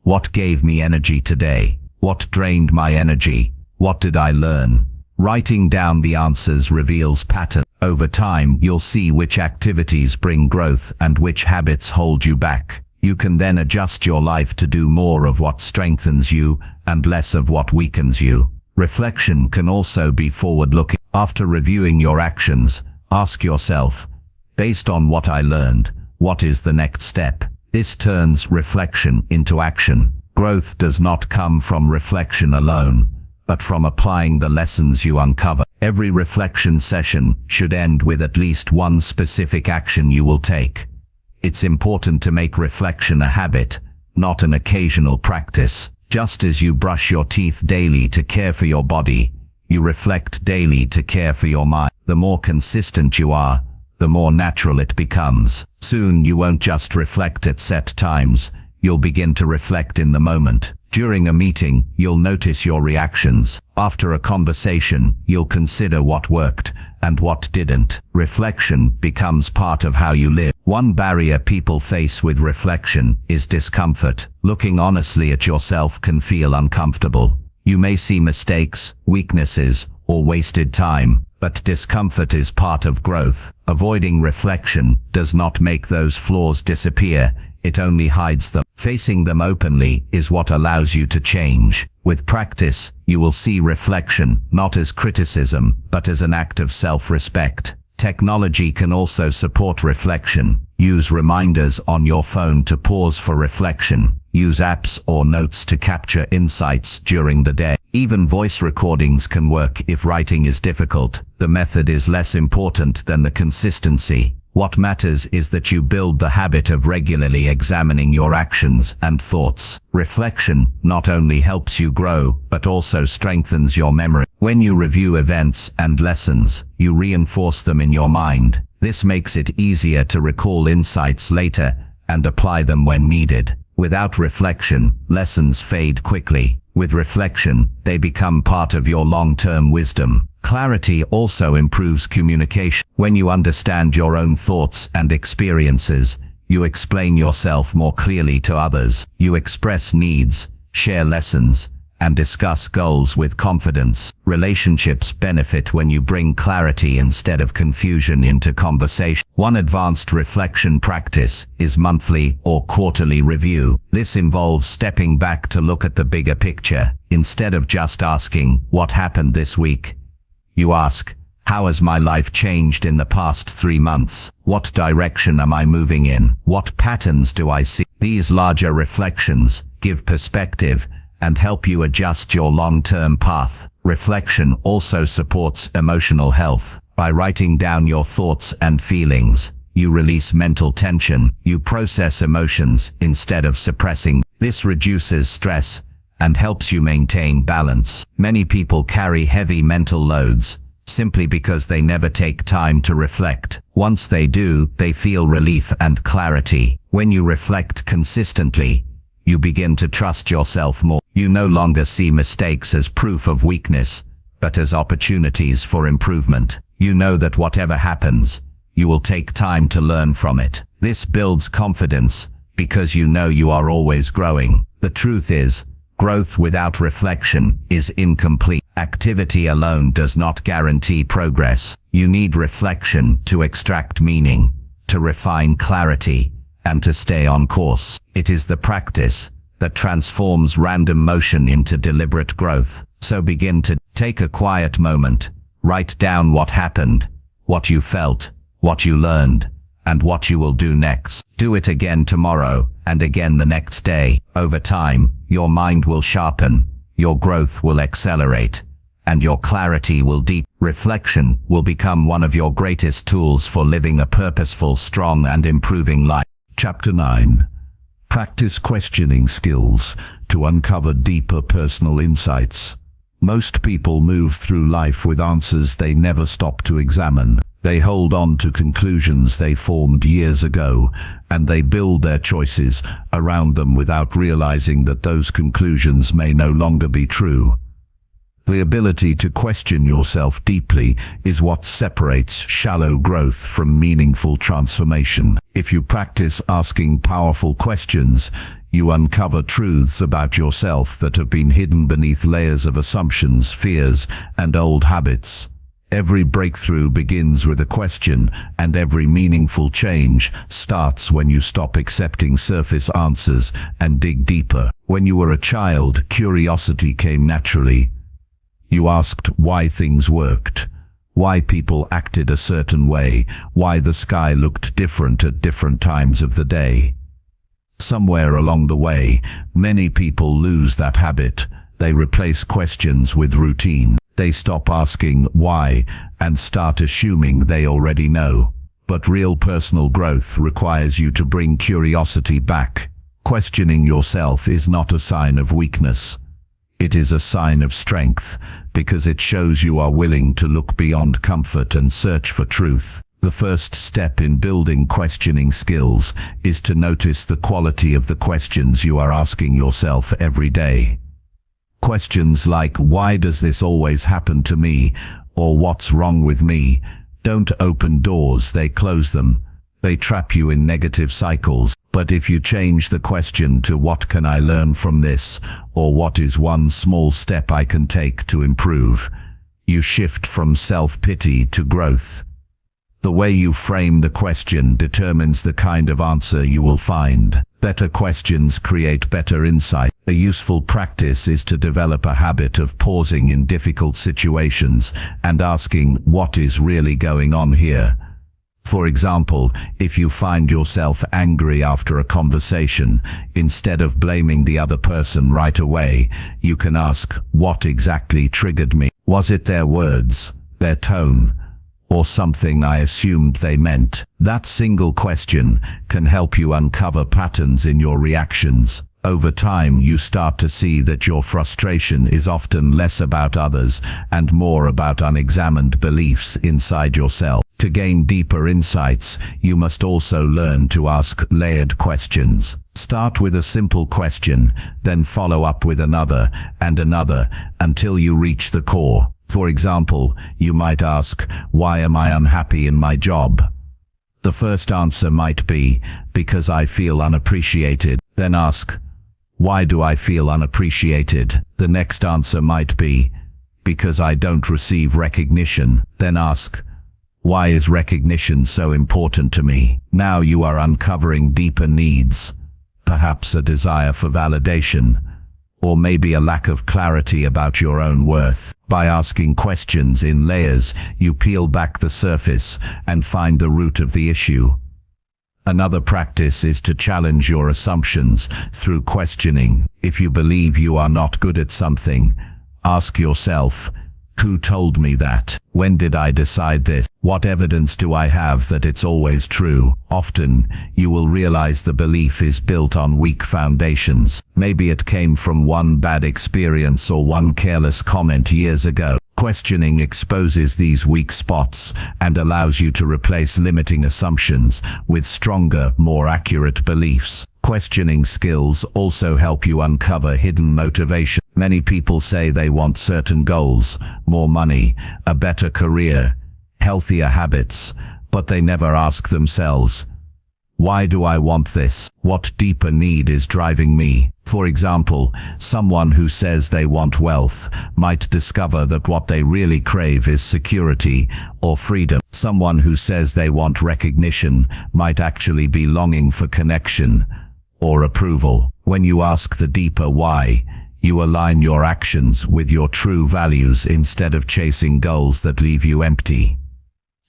what gave me energy today? What drained my energy? What did I learn? Writing down the answers reveals patterns. Over time, you'll see which activities bring growth and which habits hold you back. You can then adjust your life to do more of what strengthens you and less of what weakens you. Reflection can also be forward-looking. After reviewing your actions, ask yourself, based on what I learned, what is the next step? This turns reflection into action. Growth does not come from reflection alone, but from applying the lessons you uncover. Every reflection session should end with at least one specific action you will take. It's important to make reflection a habit, not an occasional practice. Just as you brush your teeth daily to care for your body, you reflect daily to care for your mind. The more consistent you are, the more natural it becomes. Soon you won't just reflect at set times, you'll begin to reflect in the moment. During a meeting, you'll notice your reactions. After a conversation, you'll consider what worked and what didn't. Reflection becomes part of how you live. One barrier people face with reflection is discomfort. Looking honestly at yourself can feel uncomfortable. You may see mistakes, weaknesses, or wasted time, but discomfort is part of growth. Avoiding reflection does not make those flaws disappear, it only hides them. Facing them openly is what allows you to change. With practice, you will see reflection not as criticism, but as an act of self-respect. Technology can also support reflection. Use reminders on your phone to pause for reflection. Use apps or notes to capture insights during the day. Even voice recordings can work if writing is difficult. The method is less important than the consistency. What matters is that you build the habit of regularly examining your actions and thoughts. Reflection not only helps you grow, but also strengthens your memory. When you review events and lessons, you reinforce them in your mind. This makes it easier to recall insights later and apply them when needed. Without reflection, lessons fade quickly. With reflection, they become part of your long-term wisdom. Clarity also improves communication. When you understand your own thoughts and experiences, you explain yourself more clearly to others. You express needs, share lessons, and discuss goals with confidence. Relationships benefit when you bring clarity instead of confusion into conversation. One advanced reflection practice is monthly or quarterly review. This involves stepping back to look at the bigger picture. Instead of just asking, "What happened this week?" you ask, "How has my life changed in the past 3 months? What direction am I moving in? What patterns do I see?" These larger reflections give perspective and help you adjust your long-term path. Reflection also supports emotional health. By writing down your thoughts and feelings, you release mental tension. You process emotions instead of suppressing. This reduces stress and helps you maintain balance. Many people carry heavy mental loads simply because they never take time to reflect. Once they do, they feel relief and clarity. When you reflect consistently, you begin to trust yourself more. You no longer see mistakes as proof of weakness, but as opportunities for improvement. You know that whatever happens, you will take time to learn from it. This builds confidence because you know you are always growing. The truth is, growth without reflection is incomplete. Activity alone does not guarantee progress. You need reflection to extract meaning, to refine clarity, and to stay on course. It is the practice that transforms random motion into deliberate growth. So begin to take a quiet moment, write down what happened, what you felt, what you learned, and what you will do next. Do it again tomorrow, and again the next day. Over time, your mind will sharpen, your growth will accelerate, and your clarity will deepen. Reflection will become one of your greatest tools for living a purposeful, strong, and improving life. Chapter 9. Practice questioning skills to uncover deeper personal insights. Most people move through life with answers they never stop to examine. They hold on to conclusions they formed years ago, and they build their choices around them without realizing that those conclusions may no longer be true. The ability to question yourself deeply is what separates shallow growth from meaningful transformation. If you practice asking powerful questions, you uncover truths about yourself that have been hidden beneath layers of assumptions, fears, and old habits. Every breakthrough begins with a question, and every meaningful change starts when you stop accepting surface answers and dig deeper. When you were a child, curiosity came naturally. You asked why things worked, why people acted a certain way, why the sky looked different at different times of the day. Somewhere along the way, many people lose that habit. They replace questions with routine. They stop asking why and start assuming they already know. But real personal growth requires you to bring curiosity back. Questioning yourself is not a sign of weakness. It is a sign of strength, because it shows you are willing to look beyond comfort and search for truth. The first step in building questioning skills is to notice the quality of the questions you are asking yourself every day. Questions like, "Why does this always happen to me?" or "What's wrong with me?" don't open doors, they close them. They trap you in negative cycles. But if you change the question to "What can I learn from this?" or "What is one small step I can take to improve?" you shift from self-pity to growth. The way you frame the question determines the kind of answer you will find. Better questions create better insight. A useful practice is to develop a habit of pausing in difficult situations and asking, "What is really going on here?" For example, if you find yourself angry after a conversation, instead of blaming the other person right away, you can ask, what exactly triggered me? Was it their words, their tone, or something I assumed they meant? That single question can help you uncover patterns in your reactions. Over time, you start to see that your frustration is often less about others and more about unexamined beliefs inside yourself. To gain deeper insights, you must also learn to ask layered questions. Start with a simple question, then follow up with another and another until you reach the core. For example, you might ask, why am I unhappy in my job? The first answer might be, because I feel unappreciated. Then ask, why do I feel unappreciated? The next answer might be, because I don't receive recognition. Then ask, why is recognition so important to me? Now you are uncovering deeper needs, perhaps a desire for validation, or maybe a lack of clarity about your own worth. By asking questions in layers, you peel back the surface and find the root of the issue. Another practice is to challenge your assumptions through questioning. If you believe you are not good at something, ask yourself, who told me that? When did I decide this? What evidence do I have that it's always true? Often, you will realize the belief is built on weak foundations. Maybe it came from one bad experience or one careless comment years ago. Questioning exposes these weak spots and allows you to replace limiting assumptions with stronger, more accurate beliefs. Questioning skills also help you uncover hidden motivation. Many people say they want certain goals, more money, a better career, healthier habits, but they never ask themselves, why do I want this? What deeper need is driving me? For example, someone who says they want wealth might discover that what they really crave is security or freedom. Someone who says they want recognition might actually be longing for connection or approval. When you ask the deeper why, you align your actions with your true values instead of chasing goals that leave you empty.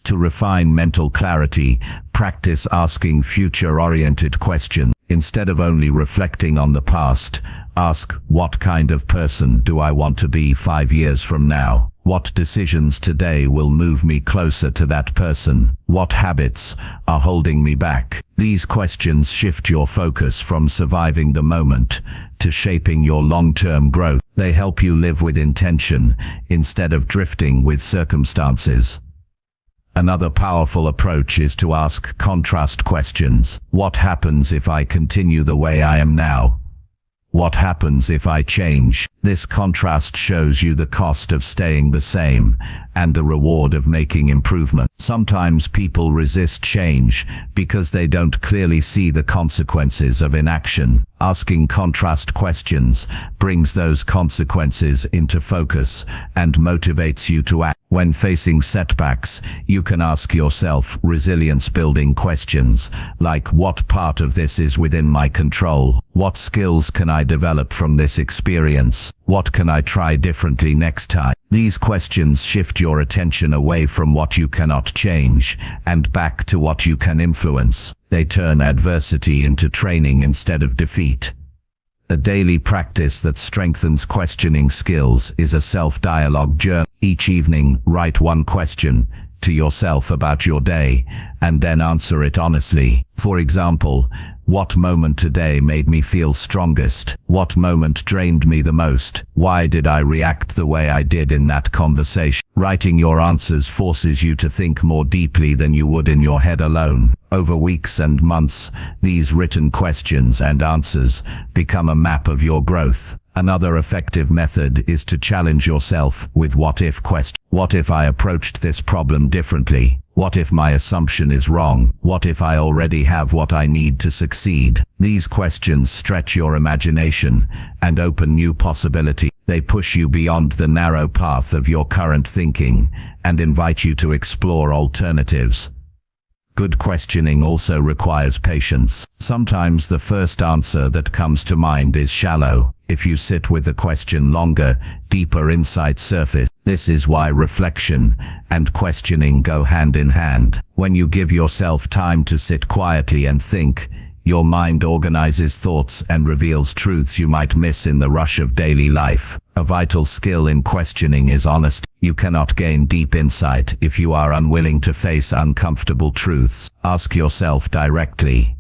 To refine mental clarity, practice asking future-oriented questions. Instead of only reflecting on the past, ask, what kind of person do I want to be 5 years from now? What decisions today will move me closer to that person? What habits are holding me back? These questions shift your focus from surviving the moment to shaping your long-term growth. They help you live with intention instead of drifting with circumstances. Another powerful approach is to ask contrast questions. What happens if I continue the way I am now? What happens if I change? This contrast shows you the cost of staying the same and the reward of making improvement. Sometimes people resist change because they don't clearly see the consequences of inaction. Asking contrast questions brings those consequences into focus and motivates you to act. When facing setbacks, you can ask yourself resilience-building questions like, what part of this is within my control? What skills can I develop from this experience? What can I try differently next time? These questions shift your attention away from what you cannot change and back to what you can influence. They turn adversity into training instead of defeat. A daily practice that strengthens questioning skills is a self-dialogue journal. Each evening, write one question to yourself about your day and then answer it honestly. For example, what moment today made me feel strongest? What moment drained me the most? Why did I react the way I did in that conversation? Writing your answers forces you to think more deeply than you would in your head alone. Over weeks and months, these written questions and answers become a map of your growth. Another effective method is to challenge yourself with what-if questions. What if I approached this problem differently? What if my assumption is wrong? What if I already have what I need to succeed? These questions stretch your imagination and open new possibilities. They push you beyond the narrow path of your current thinking and invite you to explore alternatives. Good questioning also requires patience. Sometimes the first answer that comes to mind is shallow. If you sit with the question longer, deeper insights surface. This is why reflection and questioning go hand in hand. When you give yourself time to sit quietly and think, your mind organizes thoughts and reveals truths you might miss in the rush of daily life. A vital skill in questioning is honesty. You cannot gain deep insight if you are unwilling to face uncomfortable truths. Ask yourself directly,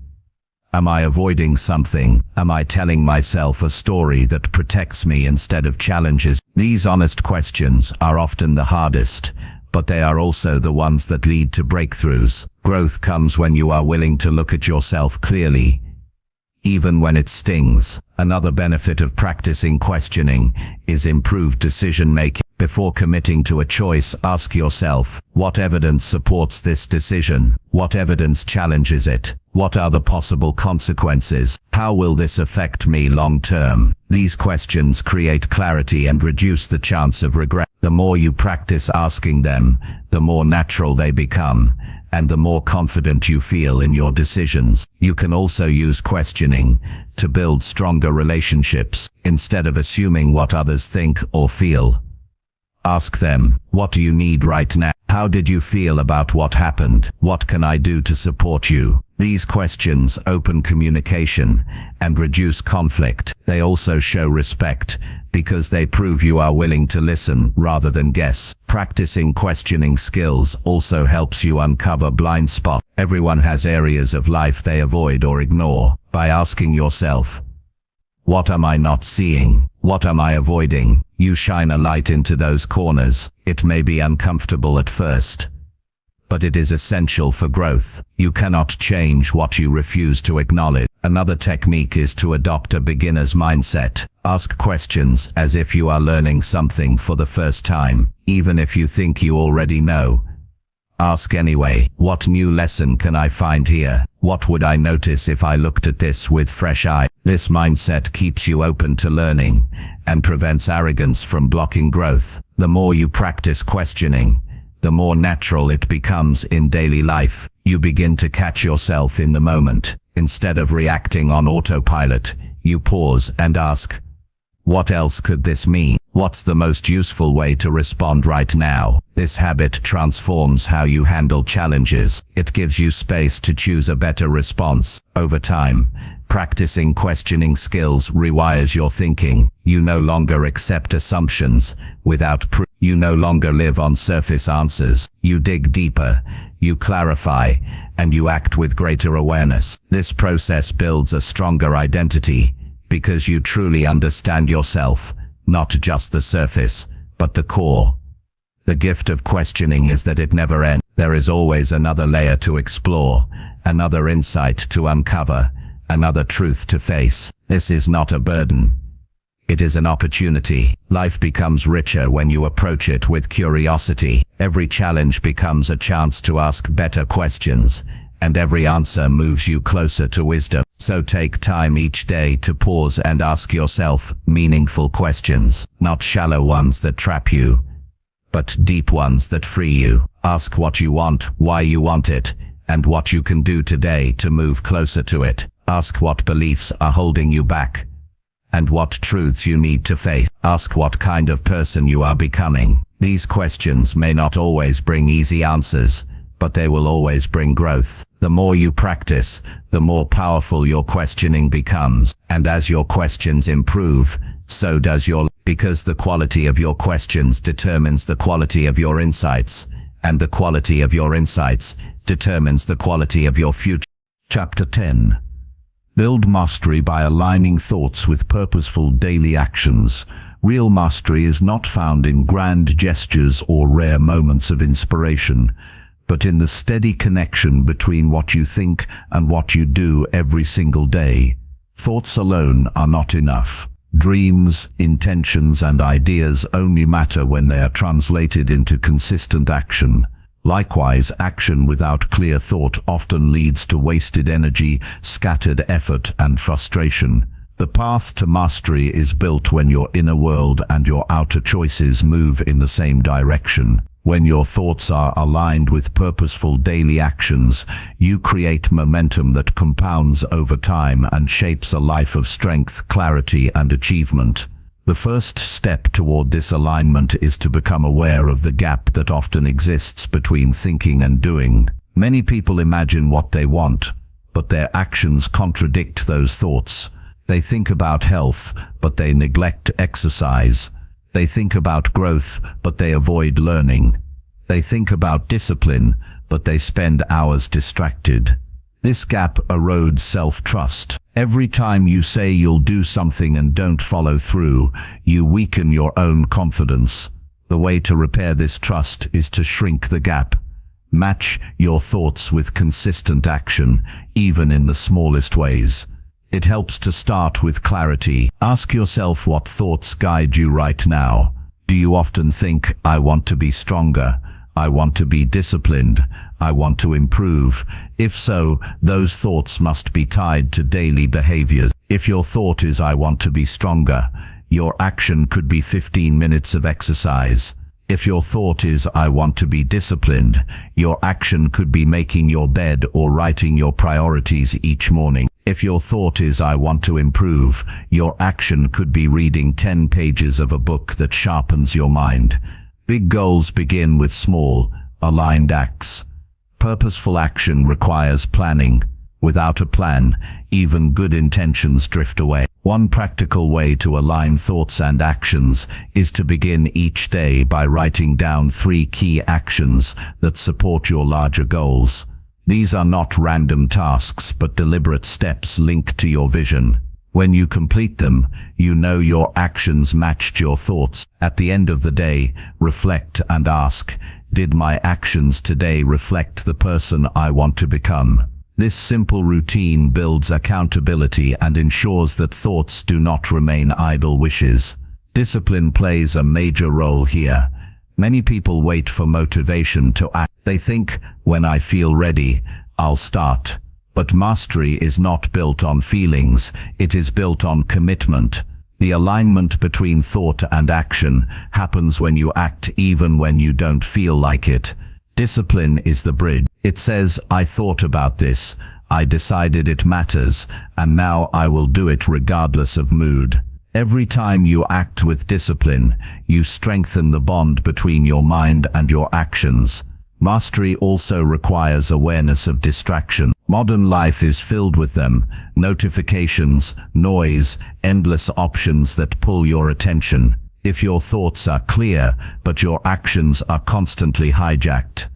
am I avoiding something? Am I telling myself a story that protects me instead of challenges? These honest questions are often the hardest, but they are also the ones that lead to breakthroughs. Growth comes when you are willing to look at yourself clearly, even when it stings. Another benefit of practicing questioning is improved decision-making. Before committing to a choice, ask yourself, what evidence supports this decision? What evidence challenges it? What are the possible consequences? How will this affect me long-term? These questions create clarity and reduce the chance of regret. The more you practice asking them, the more natural they become, and the more confident you feel in your decisions. You can also use questioning to build stronger relationships. Instead of assuming what others think or feel, ask them, what do you need right now? How did you feel about what happened? What can I do to support you? These questions open communication and reduce conflict. They also show respect because they prove you are willing to listen rather than guess. Practicing questioning skills also helps you uncover blind spots. Everyone has areas of life they avoid or ignore. By asking yourself, what am I not seeing? What am I avoiding? You shine a light into those corners. It may be uncomfortable at first, but it is essential for growth. You cannot change what you refuse to acknowledge. Another technique is to adopt a beginner's mindset. Ask questions as if you are learning something for the first time, even if you think you already know. Ask anyway, what new lesson can I find here? What would I notice if I looked at this with fresh eyes? This mindset keeps you open to learning and prevents arrogance from blocking growth. The more you practice questioning, the more natural it becomes in daily life. You begin to catch yourself in the moment. Instead of reacting on autopilot, you pause and ask, what else could this mean? What's the most useful way to respond right now? This habit transforms how you handle challenges. It gives you space to choose a better response. Over time, practicing questioning skills rewires your thinking. You no longer accept assumptions without proof. You no longer live on surface answers. You dig deeper, you clarify, and you act with greater awareness. This process builds a stronger identity because you truly understand yourself, not just the surface, but the core. The gift of questioning is that it never ends. There is always another layer to explore, another insight to uncover, another truth to face. This is not a burden. It is an opportunity. Life becomes richer when you approach it with curiosity. Every challenge becomes a chance to ask better questions, and every answer moves you closer to wisdom. So take time each day to pause and ask yourself meaningful questions, not shallow ones that trap you, but deep ones that free you. Ask what you want, why you want it, and what you can do today to move closer to it. Ask what beliefs are holding you back, and what truths you need to face. Ask what kind of person you are becoming. These questions may not always bring easy answers, but they will always bring growth. The more you practice, the more powerful your questioning becomes. And as your questions improve, so does your life. Because the quality of your questions determines the quality of your insights, and the quality of your insights determines the quality of your future. Chapter 10. Build mastery by aligning thoughts with purposeful daily actions. Real mastery is not found in grand gestures or rare moments of inspiration, but in the steady connection between what you think and what you do every single day. Thoughts alone are not enough. Dreams, intentions, and ideas only matter when they are translated into consistent action. Likewise, action without clear thought often leads to wasted energy, scattered effort, and frustration. The path to mastery is built when your inner world and your outer choices move in the same direction. When your thoughts are aligned with purposeful daily actions, you create momentum that compounds over time and shapes a life of strength, clarity, and achievement. The first step toward this alignment is to become aware of the gap that often exists between thinking and doing. Many people imagine what they want, but their actions contradict those thoughts. They think about health, but they neglect exercise. They think about growth, but they avoid learning. They think about discipline, but they spend hours distracted. This gap erodes self-trust. Every time you say you'll do something and don't follow through, you weaken your own confidence. The way to repair this trust is to shrink the gap. Match your thoughts with consistent action, even in the smallest ways. It helps to start with clarity. Ask yourself what thoughts guide you right now. Do you often think, I want to be stronger? I want to be disciplined. I want to improve. If so, those thoughts must be tied to daily behaviors. If your thought is, I want to be stronger, your action could be 15 minutes of exercise. If your thought is, I want to be disciplined, your action could be making your bed or writing your priorities each morning. If your thought is, I want to improve, your action could be reading 10 pages of a book that sharpens your mind. Big goals begin with small, aligned acts. Purposeful action requires planning. Without a plan, even good intentions drift away. One practical way to align thoughts and actions is to begin each day by writing down 3 key actions that support your larger goals. These are not random tasks, but deliberate steps linked to your vision. When you complete them, you know your actions matched your thoughts. At the end of the day, reflect and ask, did my actions today reflect the person I want to become? This simple routine builds accountability and ensures that thoughts do not remain idle wishes. Discipline plays a major role here. Many people wait for motivation to act. They think, when I feel ready, I'll start. But mastery is not built on feelings, it is built on commitment. The alignment between thought and action happens when you act even when you don't feel like it. Discipline is the bridge. It says, I thought about this, I decided it matters, and now I will do it regardless of mood. Every time you act with discipline, you strengthen the bond between your mind and your actions. Mastery also requires awareness of distraction. Modern life is filled with them: notifications, noise, endless options that pull your attention. If your thoughts are clear, but your actions are constantly hijacked,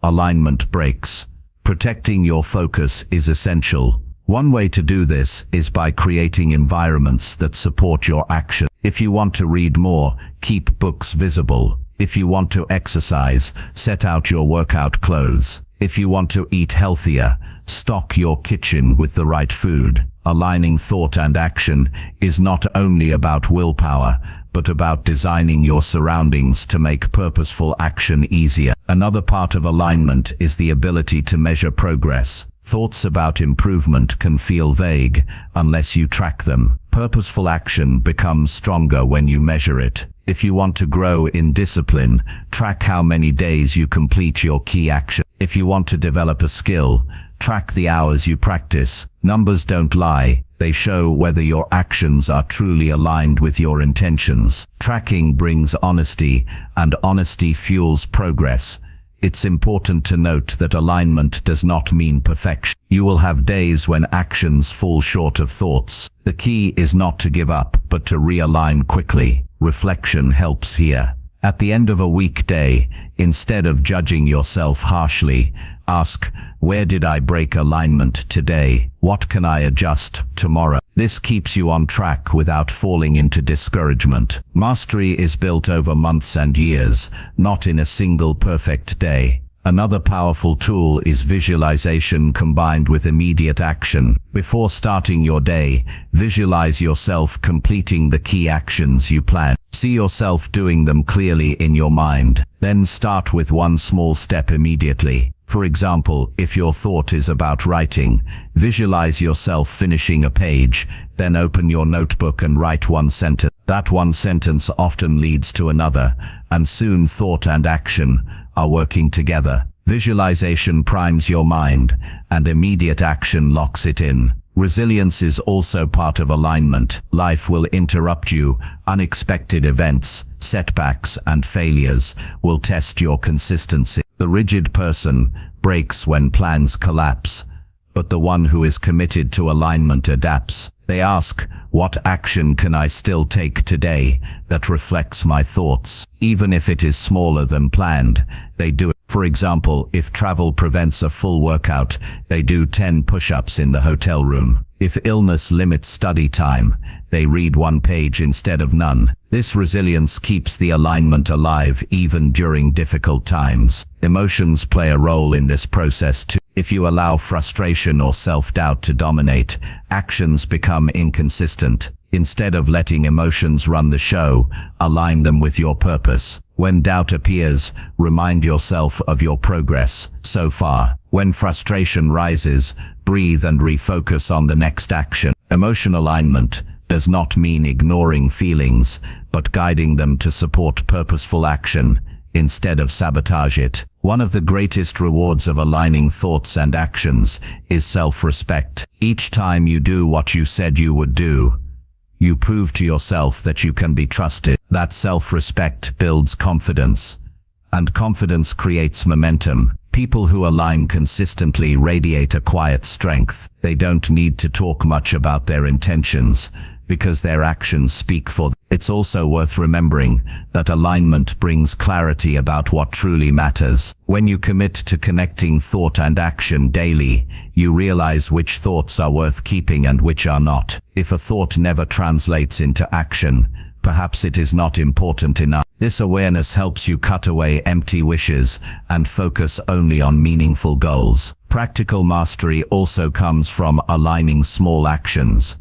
alignment breaks. Protecting your focus is essential. One way to do this is by creating environments that support your action. If you want to read more, keep books visible. If you want to exercise, set out your workout clothes. If you want to eat healthier, stock your kitchen with the right food. Aligning thought and action is not only about willpower, but about designing your surroundings to make purposeful action easier. Another part of alignment is the ability to measure progress. Thoughts about improvement can feel vague unless you track them. Purposeful action becomes stronger when you measure it. If you want to grow in discipline, track how many days you complete your key action. If you want to develop a skill, track the hours you practice. Numbers don't lie. They show whether your actions are truly aligned with your intentions. Tracking brings honesty, and honesty fuels progress. It's important to note that alignment does not mean perfection. You will have days when actions fall short of thoughts. The key is not to give up, but to realign quickly. Reflection helps here. At the end of a weekday, instead of judging yourself harshly, ask, where did I break alignment today? What can I adjust tomorrow? This keeps you on track without falling into discouragement. Mastery is built over months and years, not in a single perfect day. Another powerful tool is visualization combined with immediate action. Before starting your day, visualize yourself completing the key actions you plan. See yourself doing them clearly in your mind. Then start with one small step immediately. For example, if your thought is about writing, visualize yourself finishing a page, then open your notebook and write one sentence. That one sentence often leads to another, and soon thought and action are working together. Visualization primes your mind, and immediate action locks it in. Resilience is also part of alignment. Life will interrupt you. Unexpected events, setbacks, and failures will test your consistency. The rigid person breaks when plans collapse, but the one who is committed to alignment adapts. They ask, what action can I still take today that reflects my thoughts? Even if it is smaller than planned, they do it. For example, if travel prevents a full workout, they do 10 push-ups in the hotel room. If illness limits study time, they read 1 page instead of none. This resilience keeps the alignment alive even during difficult times. Emotions play a role in this process too. If you allow frustration or self-doubt to dominate, actions become inconsistent. Instead of letting emotions run the show, align them with your purpose. When doubt appears, remind yourself of your progress so far. When frustration rises, breathe and refocus on the next action. Emotional alignment does not mean ignoring feelings, but guiding them to support purposeful action instead of sabotage it. One of the greatest rewards of aligning thoughts and actions is self-respect. Each time you do what you said you would do, you prove to yourself that you can be trusted. That self-respect builds confidence, and confidence creates momentum. People who align consistently radiate a quiet strength. They don't need to talk much about their intentions, because their actions speak for them. It's also worth remembering that alignment brings clarity about what truly matters. When you commit to connecting thought and action daily, you realize which thoughts are worth keeping and which are not. If a thought never translates into action, perhaps it is not important enough. This awareness helps you cut away empty wishes and focus only on meaningful goals. Practical mastery also comes from aligning small actions,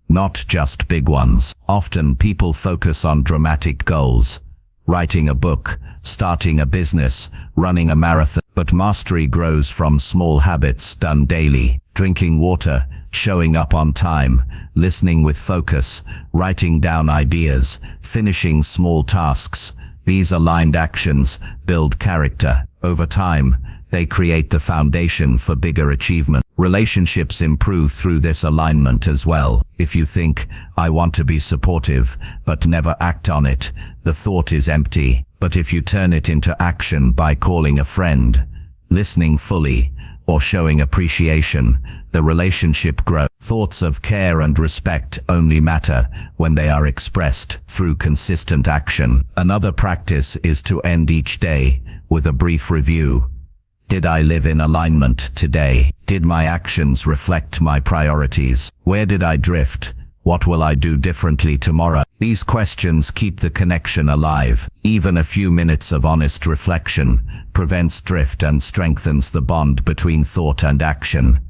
not just big ones. Often people focus on dramatic goals, writing a book, starting a business, running a marathon. But mastery grows from small habits done daily. Drinking water, showing up on time, listening with focus, writing down ideas, finishing small tasks. These aligned actions build character. Over time, they create the foundation for bigger achievement. Relationships improve through this alignment as well. If you think, I want to be supportive, but never act on it, the thought is empty. But if you turn it into action by calling a friend, listening fully, or showing appreciation, the relationship grows. Thoughts of care and respect only matter when they are expressed through consistent action. Another practice is to end each day with a brief review. Did I live in alignment today? Did my actions reflect my priorities? Where did I drift? What will I do differently tomorrow? These questions keep the connection alive. Even a few minutes of honest reflection prevents drift and strengthens the bond between thought and action.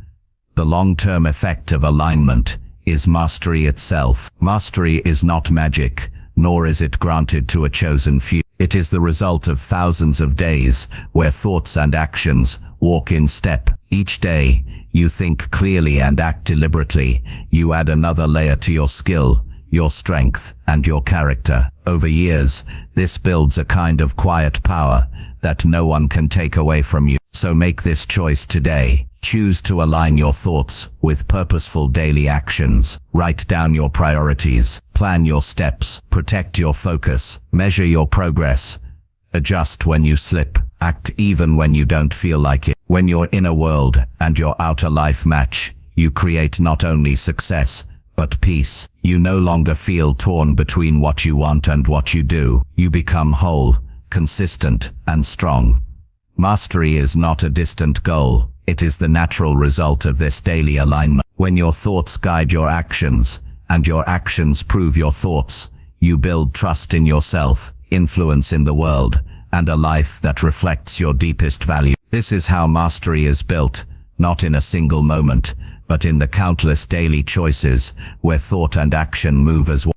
The long-term effect of alignment is mastery itself. Mastery is not magic, nor is it granted to a chosen few. It is the result of thousands of days where thoughts and actions walk in step. Each day, you think clearly and act deliberately. You add another layer to your skill, your strength, and your character. Over years, this builds a kind of quiet power that no one can take away from you. So make this choice today. Choose to align your thoughts with purposeful daily actions. Write down your priorities. Plan your steps. Protect your focus. Measure your progress. Adjust when you slip. Act even when you don't feel like it. When your inner world and your outer life match, you create not only success, but peace. You no longer feel torn between what you want and what you do. You become whole, consistent, and strong. Mastery is not a distant goal. It is the natural result of this daily alignment. When your thoughts guide your actions, and your actions prove your thoughts, you build trust in yourself, influence in the world, and a life that reflects your deepest value. This is how mastery is built, not in a single moment, but in the countless daily choices where thought and action move as one.